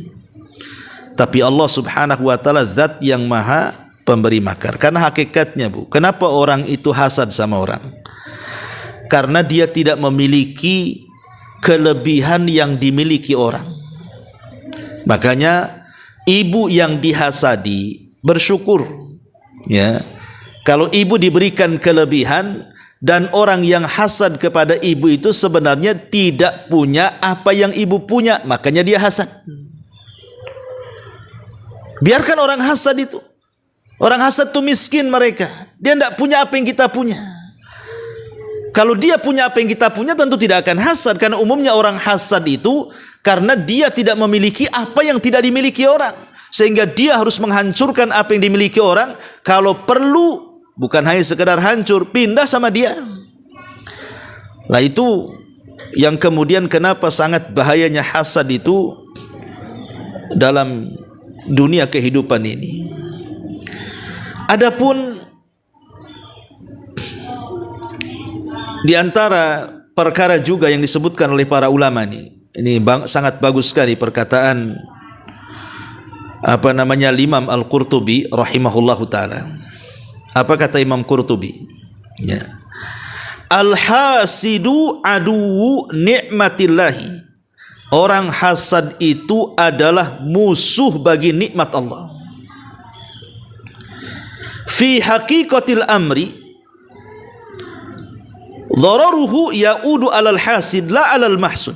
Tapi Allah Subhanahu wa ta'ala zat yang maha pemberi makar. Karena hakikatnya, Bu, kenapa orang itu hasad sama orang? Karena dia tidak memiliki kelebihan yang dimiliki orang. Makanya ibu yang dihasadi bersyukur, ya. Kalau ibu diberikan kelebihan, dan orang yang hasad kepada ibu itu sebenarnya tidak punya apa yang ibu punya, makanya dia hasad. Biarkan orang hasad itu. Orang hasad itu miskin mereka. Dia tidak punya apa yang kita punya. Kalau dia punya apa yang kita punya, tentu tidak akan hasad. Karena umumnya orang hasad itu karena dia tidak memiliki apa yang tidak dimiliki orang, sehingga dia harus menghancurkan apa yang dimiliki orang. Kalau perlu, bukan hanya sekedar hancur, pindah sama dia. Nah, itu yang kemudian kenapa sangat bahayanya hasad itu dalam dunia kehidupan ini. Adapun di antara perkara juga yang disebutkan oleh para ulama ini sangat bagus sekali perkataan Imam Al-Qurtubi rahimahullahu taala. Apa kata Imam Qurtubi? Ya. Al-hasidu aduwu ni'matillahi. Orang hasad itu adalah musuh bagi nikmat Allah. Fi haqiqatil amri dhararuhu ya'udu alal hasid la alal mahsud.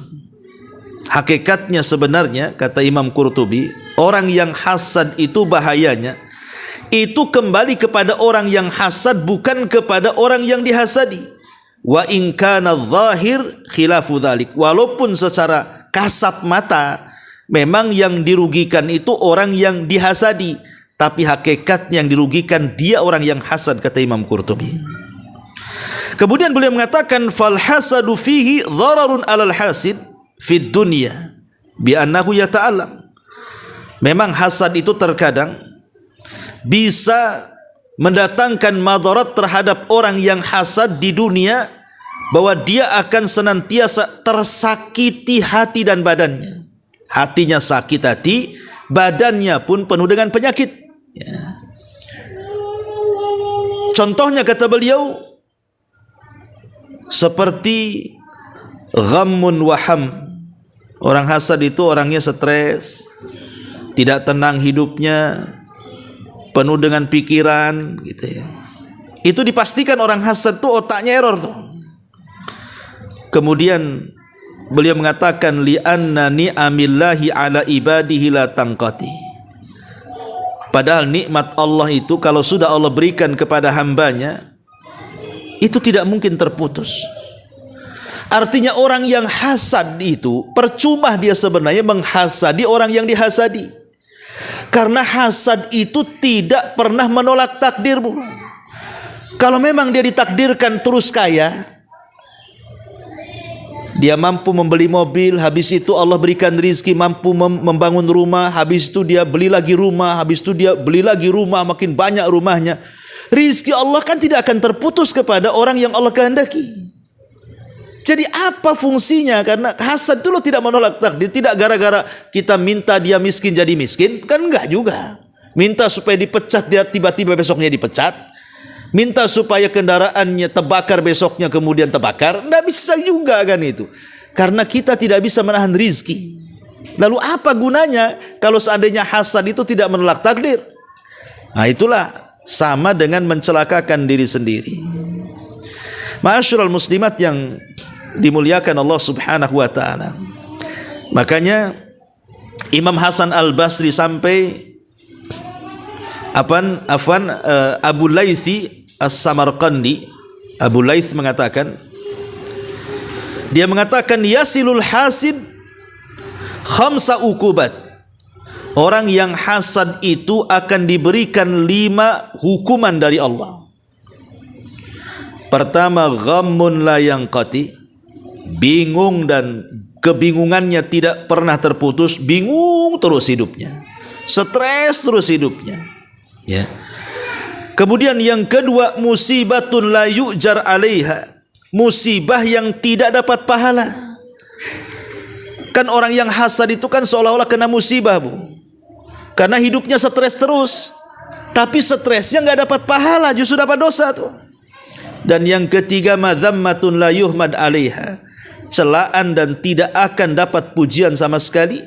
Hakikatnya sebenarnya, kata Imam Qurtubi, orang yang hasad itu bahayanya itu kembali kepada orang yang hasad, bukan kepada orang yang dihasadi. Wa in kana zahir khilafu dzalik. Walaupun secara kasat mata memang yang dirugikan itu orang yang dihasadi, tapi hakikatnya yang dirugikan dia orang yang hasad, kata Imam Qurtubi. Kemudian beliau mengatakan fal hasadu fihi dhararun alal hasid fid dunya bi annahu yata'allam. Memang hasad itu terkadang bisa mendatangkan madarat terhadap orang yang hasad di dunia, bahwa dia akan senantiasa tersakiti hati dan badannya. Hatinya sakit hati, badannya pun penuh dengan penyakit, ya. Contohnya, kata beliau, seperti ghammun waham. Orang hasad itu orangnya stres, tidak tenang hidupnya, penuh dengan pikiran, gitu ya. Itu dipastikan orang hasad tuh otaknya error tuh. Kemudian beliau mengatakan li'anna ni'amillahi ala ibadihi la tanqati. Padahal nikmat Allah itu kalau sudah Allah berikan kepada hambanya, itu tidak mungkin terputus. Artinya orang yang hasad itu percuma dia sebenarnya menghasadi orang yang dihasadi. Karena hasad itu tidak pernah menolak takdir, Bu. Kalau memang dia ditakdirkan terus kaya, dia mampu membeli mobil, habis itu Allah berikan rizki, mampu membangun rumah, habis itu dia beli lagi rumah, habis itu dia beli lagi rumah, makin banyak rumahnya. Rizki Allah kan tidak akan terputus kepada orang yang Allah kehendaki. Jadi apa fungsinya? Karena hasad itu tidak menolak takdir. Tidak gara-gara kita minta dia miskin jadi miskin, kan enggak juga. Minta supaya dipecat, dia tiba-tiba besoknya dipecat. minta supaya kendaraannya terbakar besoknya kemudian terbakar, tidak bisa juga kan itu. Karena kita tidak bisa menahan rizki. Lalu apa gunanya kalau seandainya hasad itu tidak menolak takdir? Nah itulah sama dengan mencelakakan diri sendiri. Ma'asyiral muslimat yang dimuliakan Allah Subhanahu wa taala. Makanya Imam Hasan Al-Basri sampai Abu Laythi As-Samarqandi, Abu Layth mengatakan, dia mengatakan yasilul hasid khamsa ukubat. Orang yang hasad itu akan diberikan 5 hukuman dari Allah. Pertama, ghammun la yanqati, bingung dan kebingungannya tidak pernah terputus, bingung terus hidupnya, stres terus hidupnya, ya. Kemudian yang kedua, musibatun la yu'jar 'alaiha, musibah yang tidak dapat pahala. Kan orang yang hasad itu kan seolah-olah kena musibah, Bu. Karena hidupnya stres terus. Tapi stresnya enggak dapat pahala, justru dapat dosa tuh. Dan yang ketiga, madzammatun la yuhmad 'alaiha, celaan dan tidak akan dapat pujian sama sekali.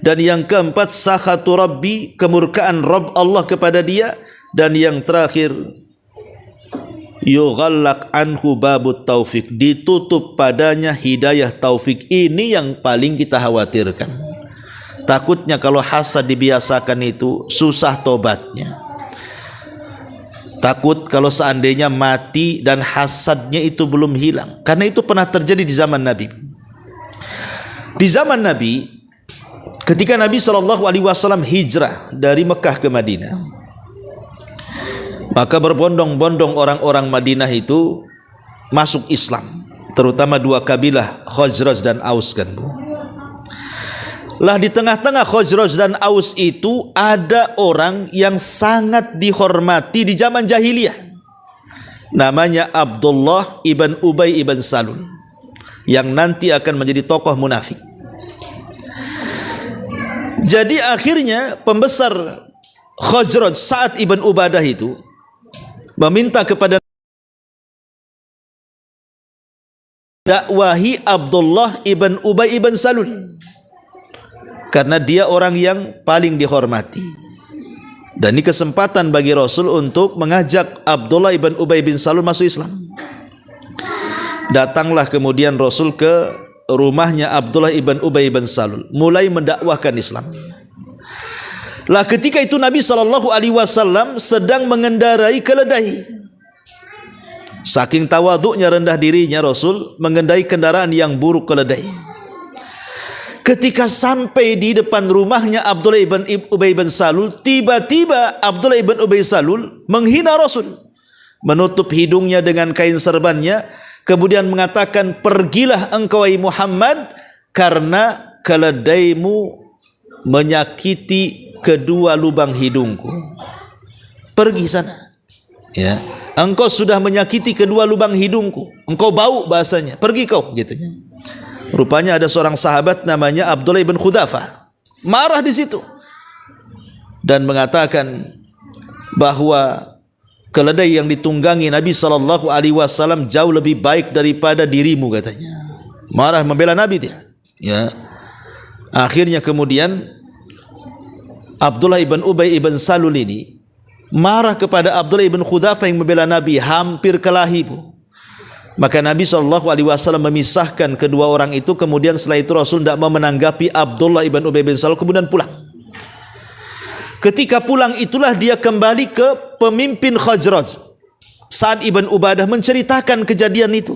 Dan yang keempat, sakhatu rabbi, kemurkaan Rabb Allah kepada dia. Dan yang terakhir, yughallaq anhu babut taufik, ditutup padanya hidayah taufik. Ini yang paling kita khawatirkan. Takutnya kalau hasad dibiasakan itu susah tobatnya. Takut kalau seandainya mati dan hasadnya itu belum hilang. Karena itu pernah terjadi di zaman Nabi. Di zaman Nabi, ketika Nabi SAW hijrah dari Mekah ke Madinah, maka berbondong-bondong orang-orang Madinah itu masuk Islam, terutama 2 kabilah Khazraj dan Aus kan, Bu. Lah di tengah-tengah Khazraj dan Aus itu ada orang yang sangat dihormati di zaman jahiliyah. Namanya Abdullah ibn Ubay ibn Salul, yang nanti akan menjadi tokoh munafik. Jadi akhirnya pembesar Khazraj, Sa'ad ibn Ubadah itu meminta kepada dakwahi Abdullah ibn Ubay ibn Salul, karena dia orang yang paling dihormati. Dan ini kesempatan bagi Rasul untuk mengajak Abdullah ibn Ubay bin Salul masuk Islam. Datanglah kemudian Rasul ke rumahnya Abdullah ibn Ubay bin Salul, mulai mendakwahkan Islam. Lah ketika itu Nabi SAW sedang mengendarai keledai. Saking tawaduknya, rendah dirinya Rasul mengendarai kendaraan yang buruk keledai. Ketika sampai di depan rumahnya Abdullah ibn Ubay bin Salul, tiba-tiba Abdullah ibn Ubay Salul menghina Rasul, menutup hidungnya dengan kain serbannya, kemudian mengatakan, pergilah engkau wahai Muhammad, karena keledaimu menyakiti kedua lubang hidungku. Pergi sana, ya, engkau sudah menyakiti kedua lubang hidungku, engkau bau, bahasanya, pergi kau, gitunya. Rupanya ada seorang sahabat namanya Abdullah ibn Khudafah, marah di situ dan mengatakan bahwa keledai yang ditunggangi Nabi SAW jauh lebih baik daripada dirimu, katanya. Marah, membela Nabi dia, ya. Akhirnya kemudian Abdullah ibn Ubay ibn Salul ini marah kepada Abdullah ibn Khudafah yang membela Nabi, hampir kelahi, Bu. Maka Nabi SAW memisahkan kedua orang itu. Kemudian setelah itu Rasul tidak mau menanggapi Abdullah ibn Ubay bin Salul, kemudian pulang. Ketika pulang itulah dia kembali ke pemimpin Khazraj, Sa'ad ibn Ubadah, menceritakan kejadian itu.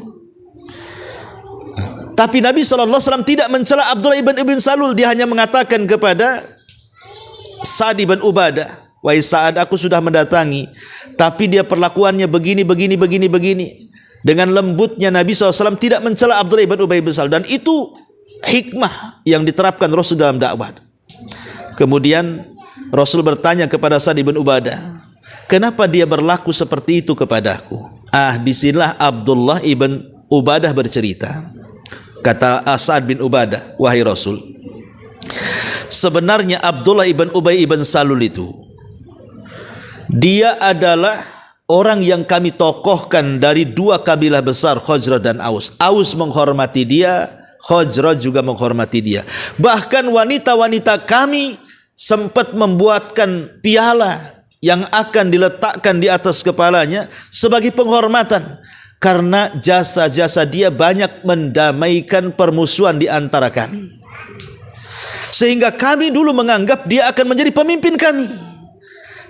Tapi Nabi SAW tidak mencela Abdullah ibn Salul. Dia hanya mengatakan kepada Sa'ad ibn Ubadah, wahai Sa'ad, aku sudah mendatangi, tapi dia perlakuannya begini. Dengan lembutnya Nabi SAW tidak mencela Abdullah ibn Ubay bin Salul. Dan itu hikmah yang diterapkan Rasul dalam dakwah. Kemudian Rasul bertanya kepada Sa'ad ibn Ubadah, kenapa dia berlaku seperti itu kepadaku? Disinilah Abdullah ibn Ubadah bercerita. Kata Sa'ad bin Ubadah, wahai Rasul, sebenarnya Abdullah ibn Ubay ibn Salul itu, dia adalah orang yang kami tokohkan dari dua kabilah besar, Khazraj dan Aus. Aus menghormati dia, Khazraj juga menghormati dia. Bahkan wanita-wanita kami sempat membuatkan piala yang akan diletakkan di atas kepalanya sebagai penghormatan, karena jasa-jasa dia banyak mendamaikan permusuhan di antara kami. Sehingga kami dulu menganggap dia akan menjadi pemimpin kami.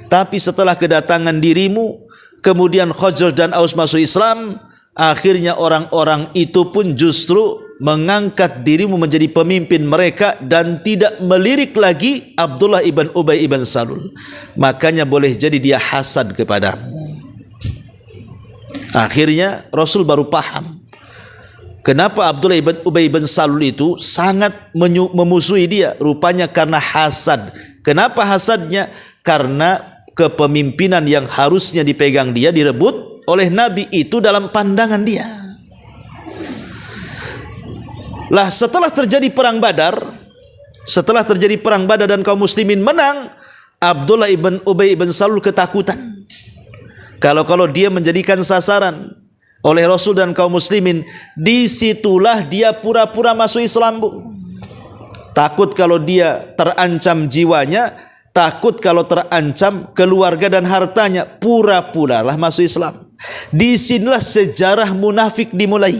Tapi setelah kedatangan dirimu, kemudian Khazraj dan Aus masuk Islam, akhirnya orang-orang itu pun justru mengangkat dirimu menjadi pemimpin mereka dan tidak melirik lagi Abdullah ibn Ubay ibn Salul. Makanya boleh jadi dia hasad kepadamu. Akhirnya Rasul baru paham kenapa Abdullah ibn Ubay ibn Salul itu sangat memusuhi dia. Rupanya karena hasad. Kenapa hasadnya? Karena kepemimpinan yang harusnya dipegang dia direbut oleh Nabi itu dalam pandangan dia. Lah setelah terjadi perang Badar, dan kaum muslimin menang, Abdullah ibn Ubay ibn Salul ketakutan. Kalau dia menjadikan sasaran oleh Rasul dan kaum muslimin, disitulah dia pura-pura masuk Islam, Bu. Takut kalau dia terancam jiwanya, takut kalau terancam keluarga dan hartanya, pura-pura lah masuk Islam. Disinilah sejarah munafik dimulai.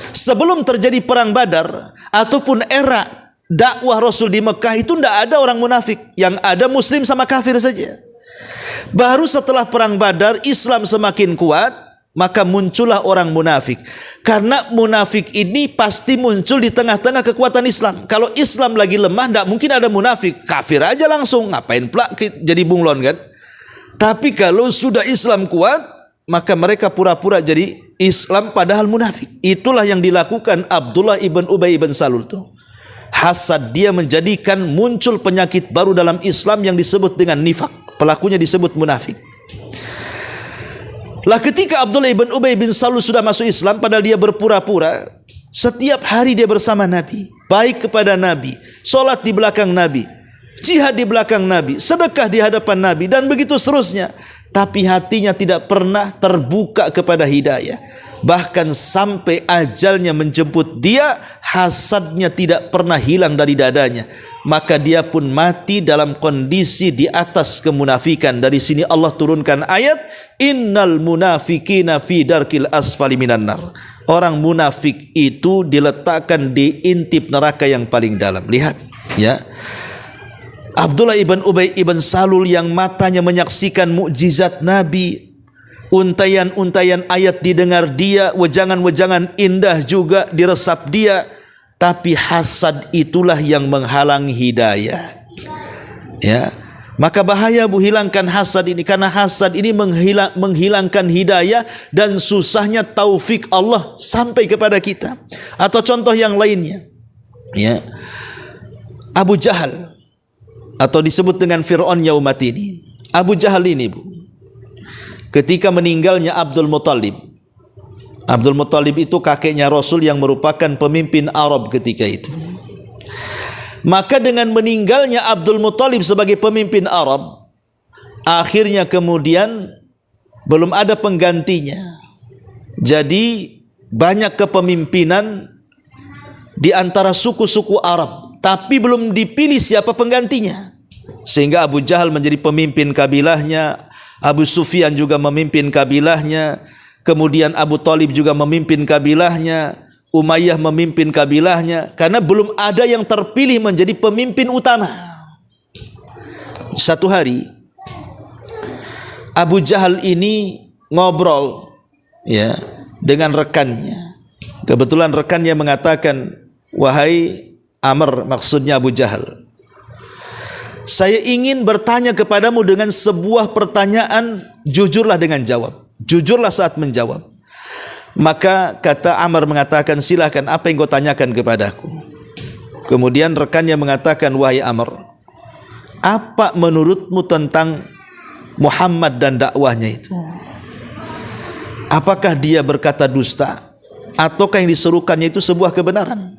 Sebelum terjadi perang Badar ataupun era dakwah Rasul di Mekah itu tidak ada orang munafik, yang ada muslim sama kafir saja. Baru setelah perang Badar Islam semakin kuat, maka muncullah orang munafik. Karena munafik ini pasti muncul di tengah-tengah kekuatan Islam. Kalau Islam lagi lemah, tidak mungkin ada munafik. Kafir aja langsung, ngapain pula jadi bunglon kan? Tapi kalau sudah Islam kuat, maka mereka pura-pura jadi Islam padahal munafik. Itulah yang dilakukan Abdullah ibn Ubay ibn Salul tuh. Hasad dia menjadikan muncul penyakit baru dalam Islam yang disebut dengan nifak. Pelakunya disebut munafik. Lah ketika Abdullah ibn Ubay bin Salul sudah masuk Islam, padahal dia berpura-pura, setiap hari dia bersama Nabi, baik kepada Nabi, solat di belakang Nabi, jihad di belakang Nabi, sedekah di hadapan Nabi, dan begitu seterusnya. Tapi hatinya tidak pernah terbuka kepada hidayah. Bahkan sampai ajalnya menjemput dia, hasadnya tidak pernah hilang dari dadanya. Maka dia pun mati dalam kondisi di atas kemunafikan. Dari sini Allah turunkan ayat, innal munafikina fi darkil asfali minan nar. Orang munafik itu diletakkan di intip neraka yang paling dalam. Lihat ya, Abdullah ibn Ubay ibn Salul yang matanya menyaksikan mukjizat Nabi, untayan-untayan ayat didengar dia, wejangan-wejangan indah juga diresap dia, tapi hasad itulah yang menghalangi hidayah. Ya, maka bahaya, Bu, hilangkan hasad ini, karena hasad ini menghilangkan hidayah dan susahnya taufik Allah sampai kepada kita. Atau contoh yang lainnya, ya, Abu Jahal, atau disebut dengan Fir'aun yaumat ini. Abu Jahal ini, Bu, ketika meninggalnya Abdul Muttalib. Abdul Muttalib itu kakeknya Rasul yang merupakan pemimpin Arab ketika itu. Maka dengan meninggalnya Abdul Muttalib sebagai pemimpin Arab, akhirnya kemudian belum ada penggantinya. Jadi banyak kepemimpinan di antara suku-suku Arab, tapi belum dipilih siapa penggantinya. Sehingga Abu Jahal menjadi pemimpin kabilahnya, Abu Sufyan juga memimpin kabilahnya, kemudian Abu Talib juga memimpin kabilahnya, Umayyah memimpin kabilahnya, karena belum ada yang terpilih menjadi pemimpin utama. Satu hari Abu Jahal ini ngobrol, ya, dengan rekannya. Kebetulan rekannya mengatakan, wahai Amr, maksudnya Abu Jahal, saya ingin bertanya kepadamu dengan sebuah pertanyaan, jujurlah dengan jawab. Jujurlah saat menjawab. Maka kata Amr mengatakan, silakan, apa yang kau tanyakan kepadaku? Kemudian rekannya mengatakan, wahai Amr, apa menurutmu tentang Muhammad dan dakwahnya itu? Apakah dia berkata dusta, ataukah yang diserukannya itu sebuah kebenaran?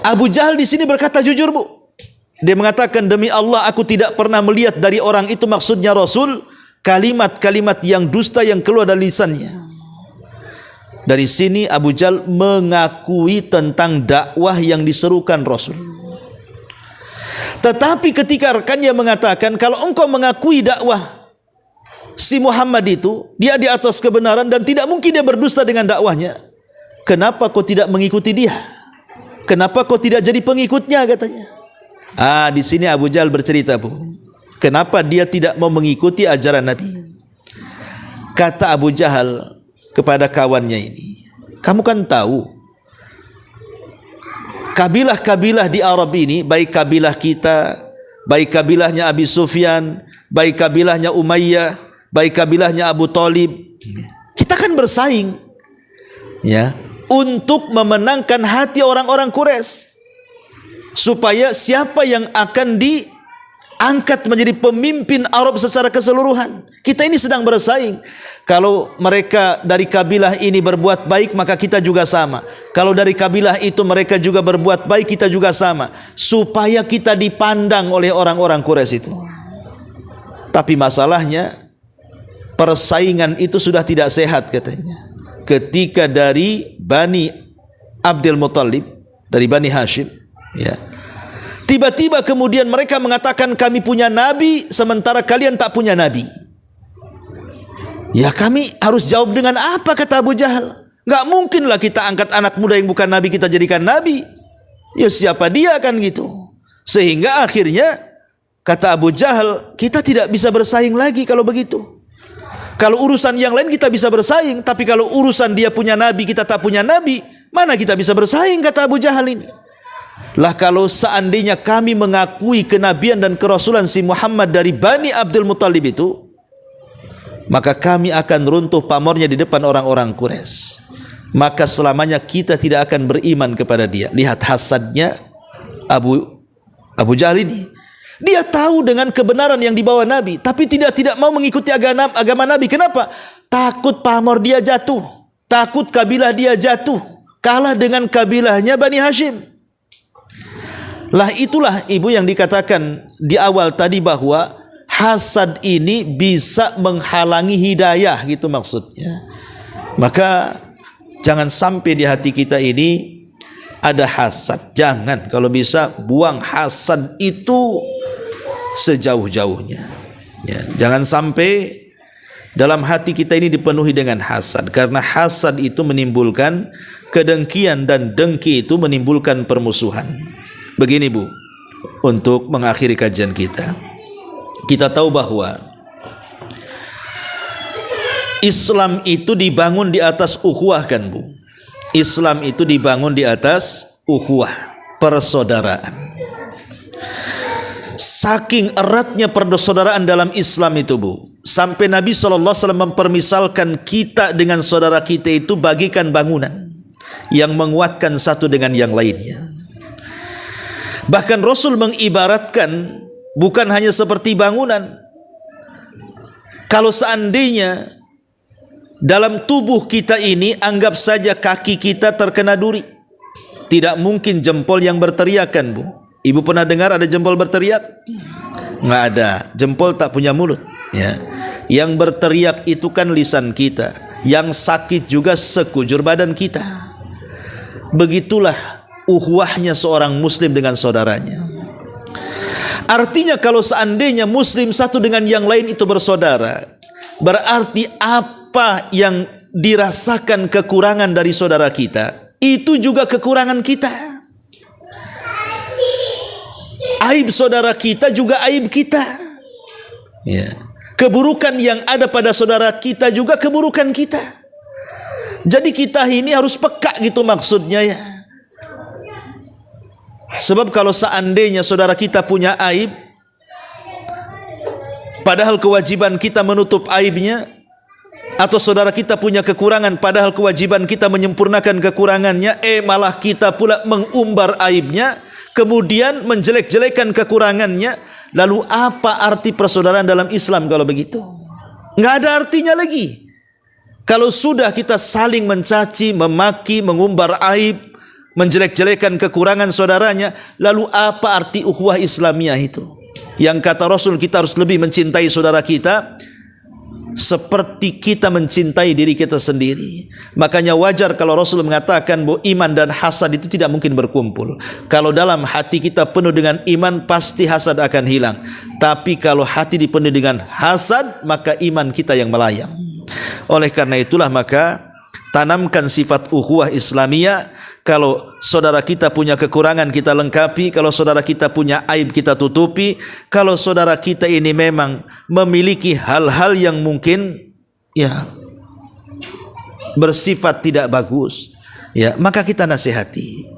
Abu Jahal di sini berkata jujur, Bu. Dia mengatakan, demi Allah aku tidak pernah melihat dari orang itu, maksudnya Rasul, kalimat-kalimat yang dusta yang keluar dari lisannya. Dari sini Abu Jahal mengakui tentang dakwah yang diserukan Rasul. Tetapi ketika rekannya mengatakan, kalau engkau mengakui dakwah si Muhammad itu, dia di atas kebenaran dan tidak mungkin dia berdusta dengan dakwahnya, kenapa kau tidak mengikuti dia? Kenapa kau tidak jadi pengikutnya, katanya. Di sini Abu Jahal bercerita, Bu, kenapa dia tidak mau mengikuti ajaran Nabi. Kata Abu Jahal kepada kawannya ini, kamu kan tahu kabilah-kabilah di Arab ini, baik kabilah kita, baik kabilahnya Abi Sufyan, baik kabilahnya Umayyah, baik kabilahnya Abu Talib, kita kan bersaing, ya, untuk memenangkan hati orang-orang Quraisy, supaya siapa yang akan diangkat menjadi pemimpin Arab secara keseluruhan. Kita ini sedang bersaing. Kalau mereka dari kabilah ini berbuat baik, maka kita juga sama. Kalau dari kabilah itu mereka juga berbuat baik, kita juga sama, supaya kita dipandang oleh orang-orang Quraisy itu. Tapi masalahnya, persaingan itu sudah tidak sehat, katanya. Ketika dari Bani Abdul Muttalib, dari Bani Hashim, ya, tiba-tiba kemudian mereka mengatakan kami punya nabi, sementara kalian tak punya nabi. Ya, kami harus jawab dengan apa, kata Abu Jahal. Gak mungkinlah kita angkat anak muda yang bukan nabi, kita jadikan nabi. Ya, siapa dia, kan gitu. Sehingga akhirnya kata Abu Jahal, kita tidak bisa bersaing lagi kalau begitu. Kalau urusan yang lain kita bisa bersaing, tapi kalau urusan dia punya nabi, kita tak punya nabi, mana kita bisa bersaing, kata Abu Jahal ini. Lah, kalau seandainya kami mengakui kenabian dan kerasulan si Muhammad dari Bani Abdul Muttalib itu, maka kami akan runtuh pamornya di depan orang-orang Quraisy. Maka selamanya kita tidak akan beriman kepada dia. Lihat hasadnya Abu Jahal ini. Dia tahu dengan kebenaran yang dibawa Nabi, tapi tidak mau mengikuti agama Nabi. Kenapa? Takut pamor dia jatuh, takut kabilah dia jatuh, kalah dengan kabilahnya Bani Hashim. Lah, itulah ibu yang dikatakan di awal tadi bahwa hasad ini bisa menghalangi hidayah, gitu maksudnya. Maka jangan sampai di hati kita ini ada hasad. Jangan, kalau bisa buang hasad itu sejauh-jauhnya, ya. Jangan sampai dalam hati kita ini dipenuhi dengan hasad, karena hasad itu menimbulkan kedengkian, dan dengki itu menimbulkan permusuhan. Begini, Bu, untuk mengakhiri kajian kita, kita tahu bahwa Islam itu dibangun di atas ukhuwah, kan, Bu? Islam itu dibangun di atas ukhuwah, persaudaraan. Saking eratnya persaudaraan dalam Islam itu, Bu, sampai Nabi SAW mempermisalkan kita dengan saudara kita itu bagikan bangunan yang menguatkan satu dengan yang lainnya. Bahkan Rasul mengibaratkan bukan hanya seperti bangunan. Kalau seandainya dalam tubuh kita ini, anggap saja kaki kita terkena duri, tidak mungkin jempol yang berteriak, kan, Bu? Ibu pernah dengar ada jempol berteriak? Nggak ada. Jempol tak punya mulut, ya. Yang berteriak itu kan lisan kita. Yang sakit juga sekujur badan kita. Begitulah ukhuwahnya seorang muslim dengan saudaranya. Artinya kalau seandainya muslim satu dengan yang lain itu bersaudara, berarti apa yang dirasakan kekurangan dari saudara kita, itu juga kekurangan kita. Aib saudara kita juga aib kita, ya. Keburukan yang ada pada saudara kita juga keburukan kita. Jadi kita ini harus peka, gitu maksudnya, ya. Sebab kalau seandainya saudara kita punya aib, padahal kewajiban kita menutup aibnya, atau saudara kita punya kekurangan, padahal kewajiban kita menyempurnakan kekurangannya, malah kita pula mengumbar aibnya, kemudian menjelek-jelekan kekurangannya, lalu apa arti persaudaraan dalam Islam kalau begitu? Nggak ada artinya lagi. Kalau sudah kita saling mencaci, memaki, mengumbar aib, menjelek-jelekan kekurangan saudaranya, lalu apa arti ukhuwah Islamiyah itu? Yang kata Rasul kita harus lebih mencintai saudara kita seperti kita mencintai diri kita sendiri. Makanya wajar kalau Rasul mengatakan bahwa iman dan hasad itu tidak mungkin berkumpul. Kalau dalam hati kita penuh dengan iman, pasti hasad akan hilang. Tapi kalau hati dipenuhi dengan hasad, maka iman kita yang melayang. Oleh karena itulah maka tanamkan sifat ukhuwah Islamiyah. Kalau saudara kita punya kekurangan, kita lengkapi. Kalau saudara kita punya aib, kita tutupi. Kalau saudara kita ini memang memiliki hal-hal yang mungkin ya bersifat tidak bagus, ya, maka kita nasihati.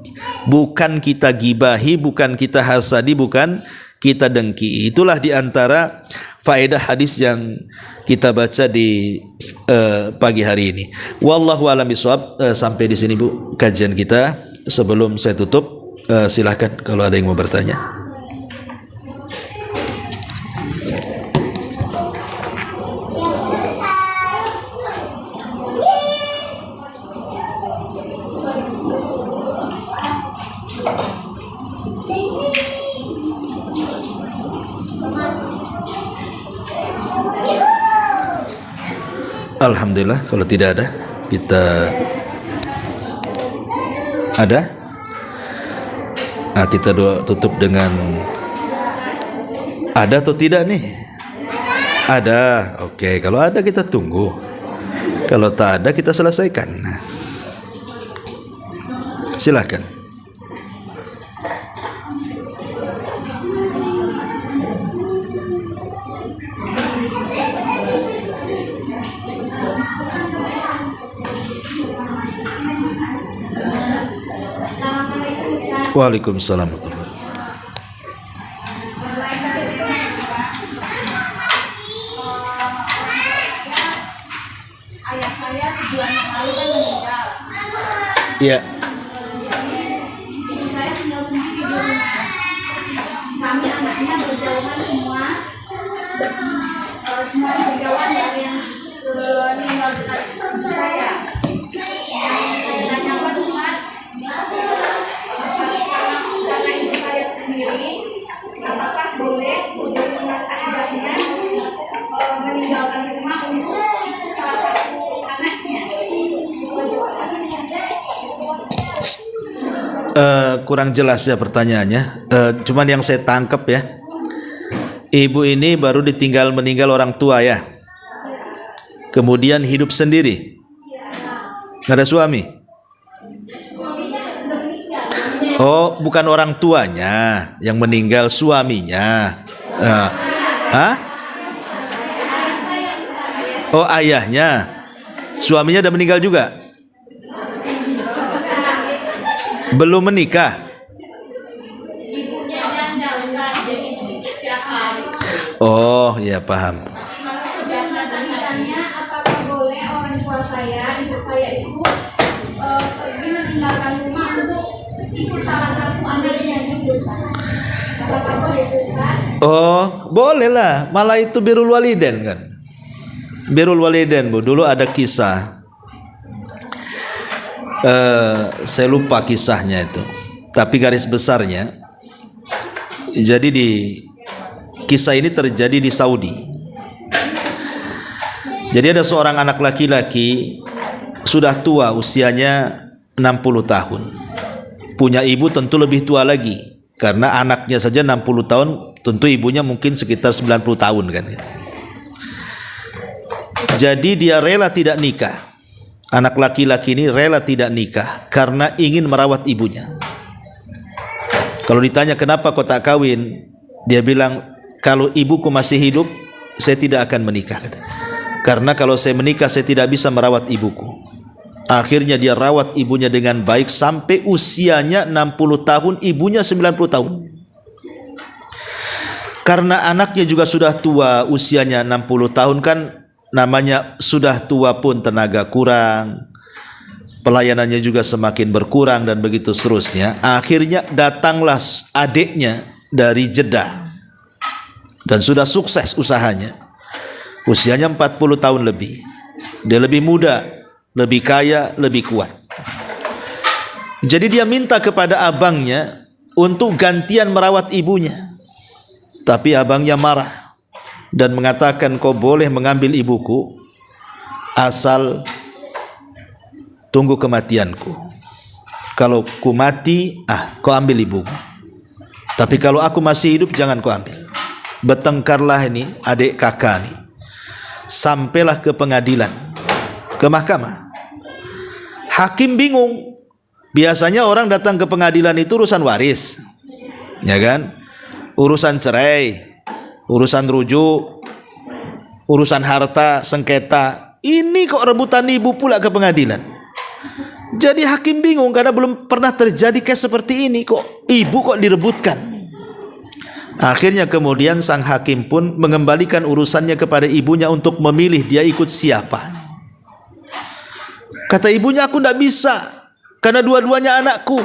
Bukan kita gibahi, bukan kita hasadi, bukan kita dengki. Itulah diantara faedah hadis yang kita baca di pagi hari ini. Wallahu a'lam bishawab. Sampai di sini Bu kajian kita. Sebelum saya tutup, silahkan kalau ada yang mau bertanya. Alhamdulillah, kalau tidak ada, kita ada. Nah, kita doa tutup dengan ada atau tidak nih? Ada. Oke, kalau ada kita tunggu. Kalau tak ada kita selesaikan. Silakan. Waalaikumsalam warahmatullahi wabarakatuh. Ayah saya sebulan yang lalu kan meninggal. Iya. Ibu saya tinggal sendiri di rumah. Kami anaknya berjauhan semua. Semuanya berjauhan dari yang tinggal dekat ibu saya. Tanya apa tuh Mat? Karena ibu saya sendiri, apakah boleh sebelum akhirnya meninggalkan rumah untuk salah satu anaknya? Kurang jelas ya pertanyaannya. Cuman yang saya tangkap ya, ibu ini baru ditinggal meninggal orang tua ya, kemudian hidup sendiri, nggak ada suami. Oh, bukan orang tuanya yang meninggal, suaminya. Hah? Oh, ayahnya. Suaminya udah meninggal juga? Belum menikah? Oh, ya paham. Pertanyaannya, apakah boleh orang tua saya, ibu saya itu pergi meninggalkan rumah untuk ikut salah satu anaknya yang Ustaz? Apakah boleh Ustaz? Oh, boleh lah. Malah itu birrul walidain kan. Birrul walidain Bu. Dulu ada kisah. Saya lupa kisahnya itu. Tapi garis besarnya, jadi di kisah ini terjadi di Saudi. Jadi ada seorang anak laki-laki sudah tua, usianya 60 tahun. Punya ibu tentu lebih tua lagi, karena anaknya saja 60 tahun, tentu ibunya mungkin sekitar 90 tahun kan gitu. Jadi dia rela tidak nikah. Anak laki-laki ini rela tidak nikah karena ingin merawat ibunya. Kalau ditanya kenapa kau tak kawin, dia bilang, kalau ibuku masih hidup, saya tidak akan menikah. Karena kalau saya menikah, saya tidak bisa merawat ibuku. Akhirnya dia rawat ibunya dengan baik sampai usianya 60 tahun, ibunya 90 tahun. Karena anaknya juga sudah tua, usianya 60 tahun kan, namanya sudah tua pun tenaga kurang, pelayanannya juga semakin berkurang dan begitu seterusnya. Akhirnya datanglah adiknya dari Jeddah dan sudah sukses usahanya. Usianya 40 tahun lebih. Dia lebih muda, lebih kaya, lebih kuat. Jadi dia minta kepada abangnya untuk gantian merawat ibunya. Tapi abangnya marah dan mengatakan, kau boleh mengambil ibuku, asal tunggu kematianku. Kalau ku mati, kau ambil ibumu. Tapi kalau aku masih hidup, jangan kau ambil. Bertengkarlah ini adik kakak nih. Sampailah ke pengadilan, ke mahkamah. Hakim bingung. Biasanya orang datang ke pengadilan itu urusan waris, ya kan? Urusan cerai, urusan rujuk, urusan harta, sengketa. Ini kok rebutan ibu pula ke pengadilan. Jadi hakim bingung karena belum pernah terjadi kayak seperti ini. Kok ibu kok direbutkan? Akhirnya kemudian sang hakim pun mengembalikan urusannya kepada ibunya untuk memilih dia ikut siapa. Kata ibunya, aku tidak bisa karena dua-duanya anakku,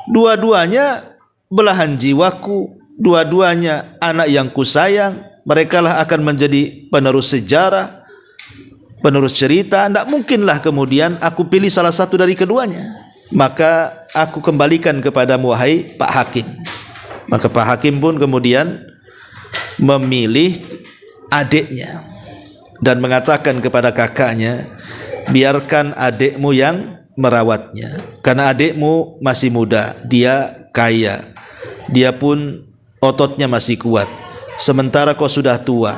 dua-duanya belahan jiwaku, dua-duanya anak yang kusayang. Merekalah akan menjadi penerus sejarah, penerus cerita. Tidak mungkinlah kemudian aku pilih salah satu dari keduanya. Maka aku kembalikan kepadamu, wahai Pak Hakim. Maka Pak Hakim pun kemudian memilih adiknya dan mengatakan kepada kakaknya, biarkan adikmu yang merawatnya, karena adikmu masih muda, dia kaya, dia pun ototnya masih kuat, sementara kau sudah tua,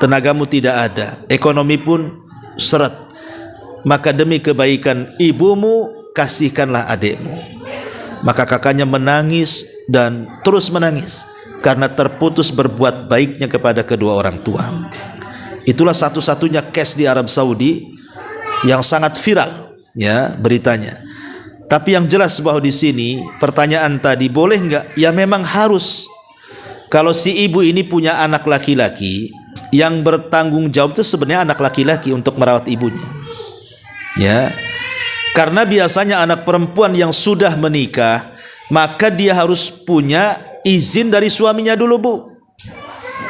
tenagamu tidak ada, ekonomi pun seret. Maka demi kebaikan ibumu, kasihkanlah adikmu. Maka kakaknya menangis dan terus menangis karena terputus berbuat baiknya kepada kedua orang tua. Itulah satu-satunya case di Arab Saudi yang sangat viral, ya, beritanya. Tapi yang jelas bahwa di sini pertanyaan tadi boleh enggak? Ya memang harus. Kalau si ibu ini punya anak laki-laki, yang bertanggung jawab itu sebenarnya anak laki-laki untuk merawat ibunya. Ya. Karena biasanya anak perempuan yang sudah menikah, maka dia harus punya izin dari suaminya dulu, Bu.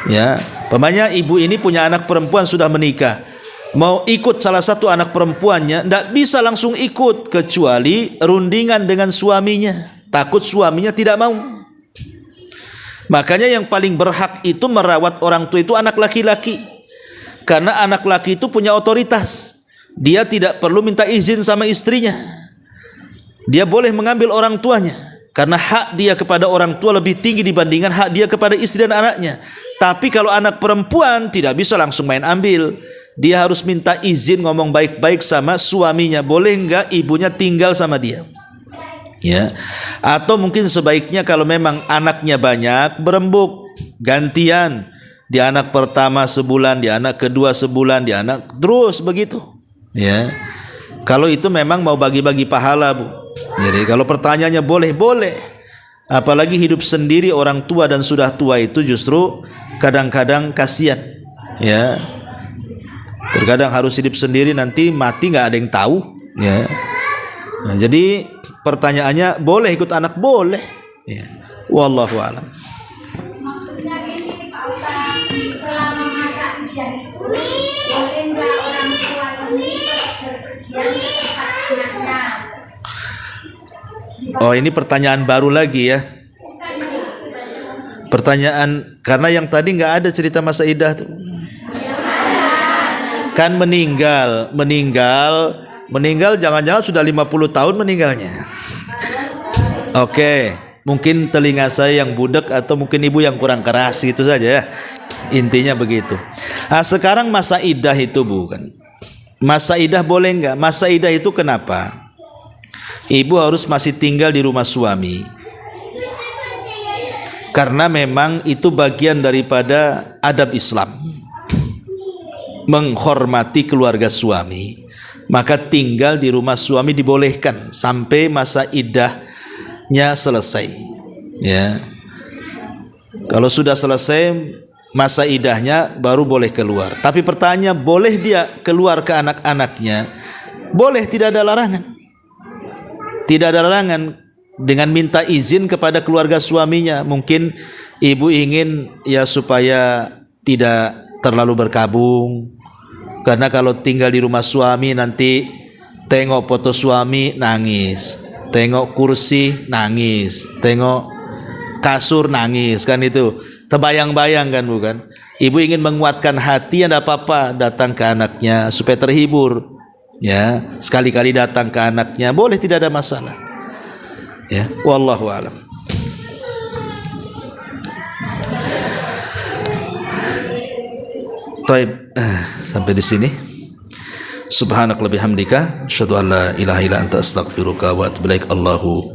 Ya, pamannya ibu ini punya anak perempuan sudah menikah, mau ikut salah satu anak perempuannya, tidak bisa langsung ikut kecuali rundingan dengan suaminya. Takut suaminya tidak mau. Makanya yang paling berhak itu merawat orang tua itu anak laki-laki, karena anak laki itu punya otoritas. Dia tidak perlu minta izin sama istrinya. Dia boleh mengambil orang tuanya, karena hak dia kepada orang tua lebih tinggi dibandingkan hak dia kepada istri dan anaknya. Tapi kalau anak perempuan tidak bisa langsung main ambil. Dia harus minta izin, ngomong baik-baik sama suaminya. Boleh enggak ibunya tinggal sama dia? Ya. Atau mungkin sebaiknya kalau memang anaknya banyak, berembuk, gantian. Di anak pertama sebulan, di anak kedua sebulan, di anak terus begitu. Ya. Kalau itu memang mau bagi-bagi pahala, Bu. Jadi kalau pertanyaannya boleh. Apalagi hidup sendiri orang tua dan sudah tua itu justru kadang-kadang kasihan. Ya. Terkadang harus hidup sendiri, nanti mati nggak ada yang tahu. Ya. Nah, jadi pertanyaannya boleh ikut anak, boleh. Ya. Wallahu a'lam. Maksudnya ini Pak Ustaz, selama masa idah itu boleh nggak orang tua ini berpergian ke tempat anaknya? Oh, ini pertanyaan baru lagi ya. Pertanyaan, karena yang tadi nggak ada cerita masa idah tuh. Kan meninggal jangan-jangan sudah 50 tahun meninggalnya. Oke, mungkin telinga saya yang budak atau mungkin ibu yang kurang keras, itu saja ya. Intinya begitu. Nah, sekarang masa idah itu bukan. Masa idah boleh enggak? Masa idah itu kenapa? Ibu harus masih tinggal di rumah suami. Karena memang itu bagian daripada adab Islam. Menghormati keluarga suami, maka tinggal di rumah suami dibolehkan sampai masa iddahnya selesai. Ya, kalau sudah selesai masa iddahnya baru boleh keluar. Tapi pertanyaan, boleh dia keluar ke anak-anaknya? Boleh, tidak ada larangan. Tidak ada larangan dengan minta izin kepada keluarga suaminya. Mungkin ibu ingin ya supaya tidak terlalu berkabung, karena kalau tinggal di rumah suami nanti tengok foto suami nangis, tengok kursi nangis, tengok kasur nangis, kan itu terbayang-bayang kan, bukan? Ibu ingin menguatkan hati, ada apa-apa datang ke anaknya supaya terhibur. Ya, sekali-kali datang ke anaknya boleh, tidak ada masalah. Ya, wallahu a'lam. Baik, sampai di sini. Subhanakallahumma bihamdika asyhadu an la ilaha illa anta astaghfiruka wa atubu ilaik. Allahu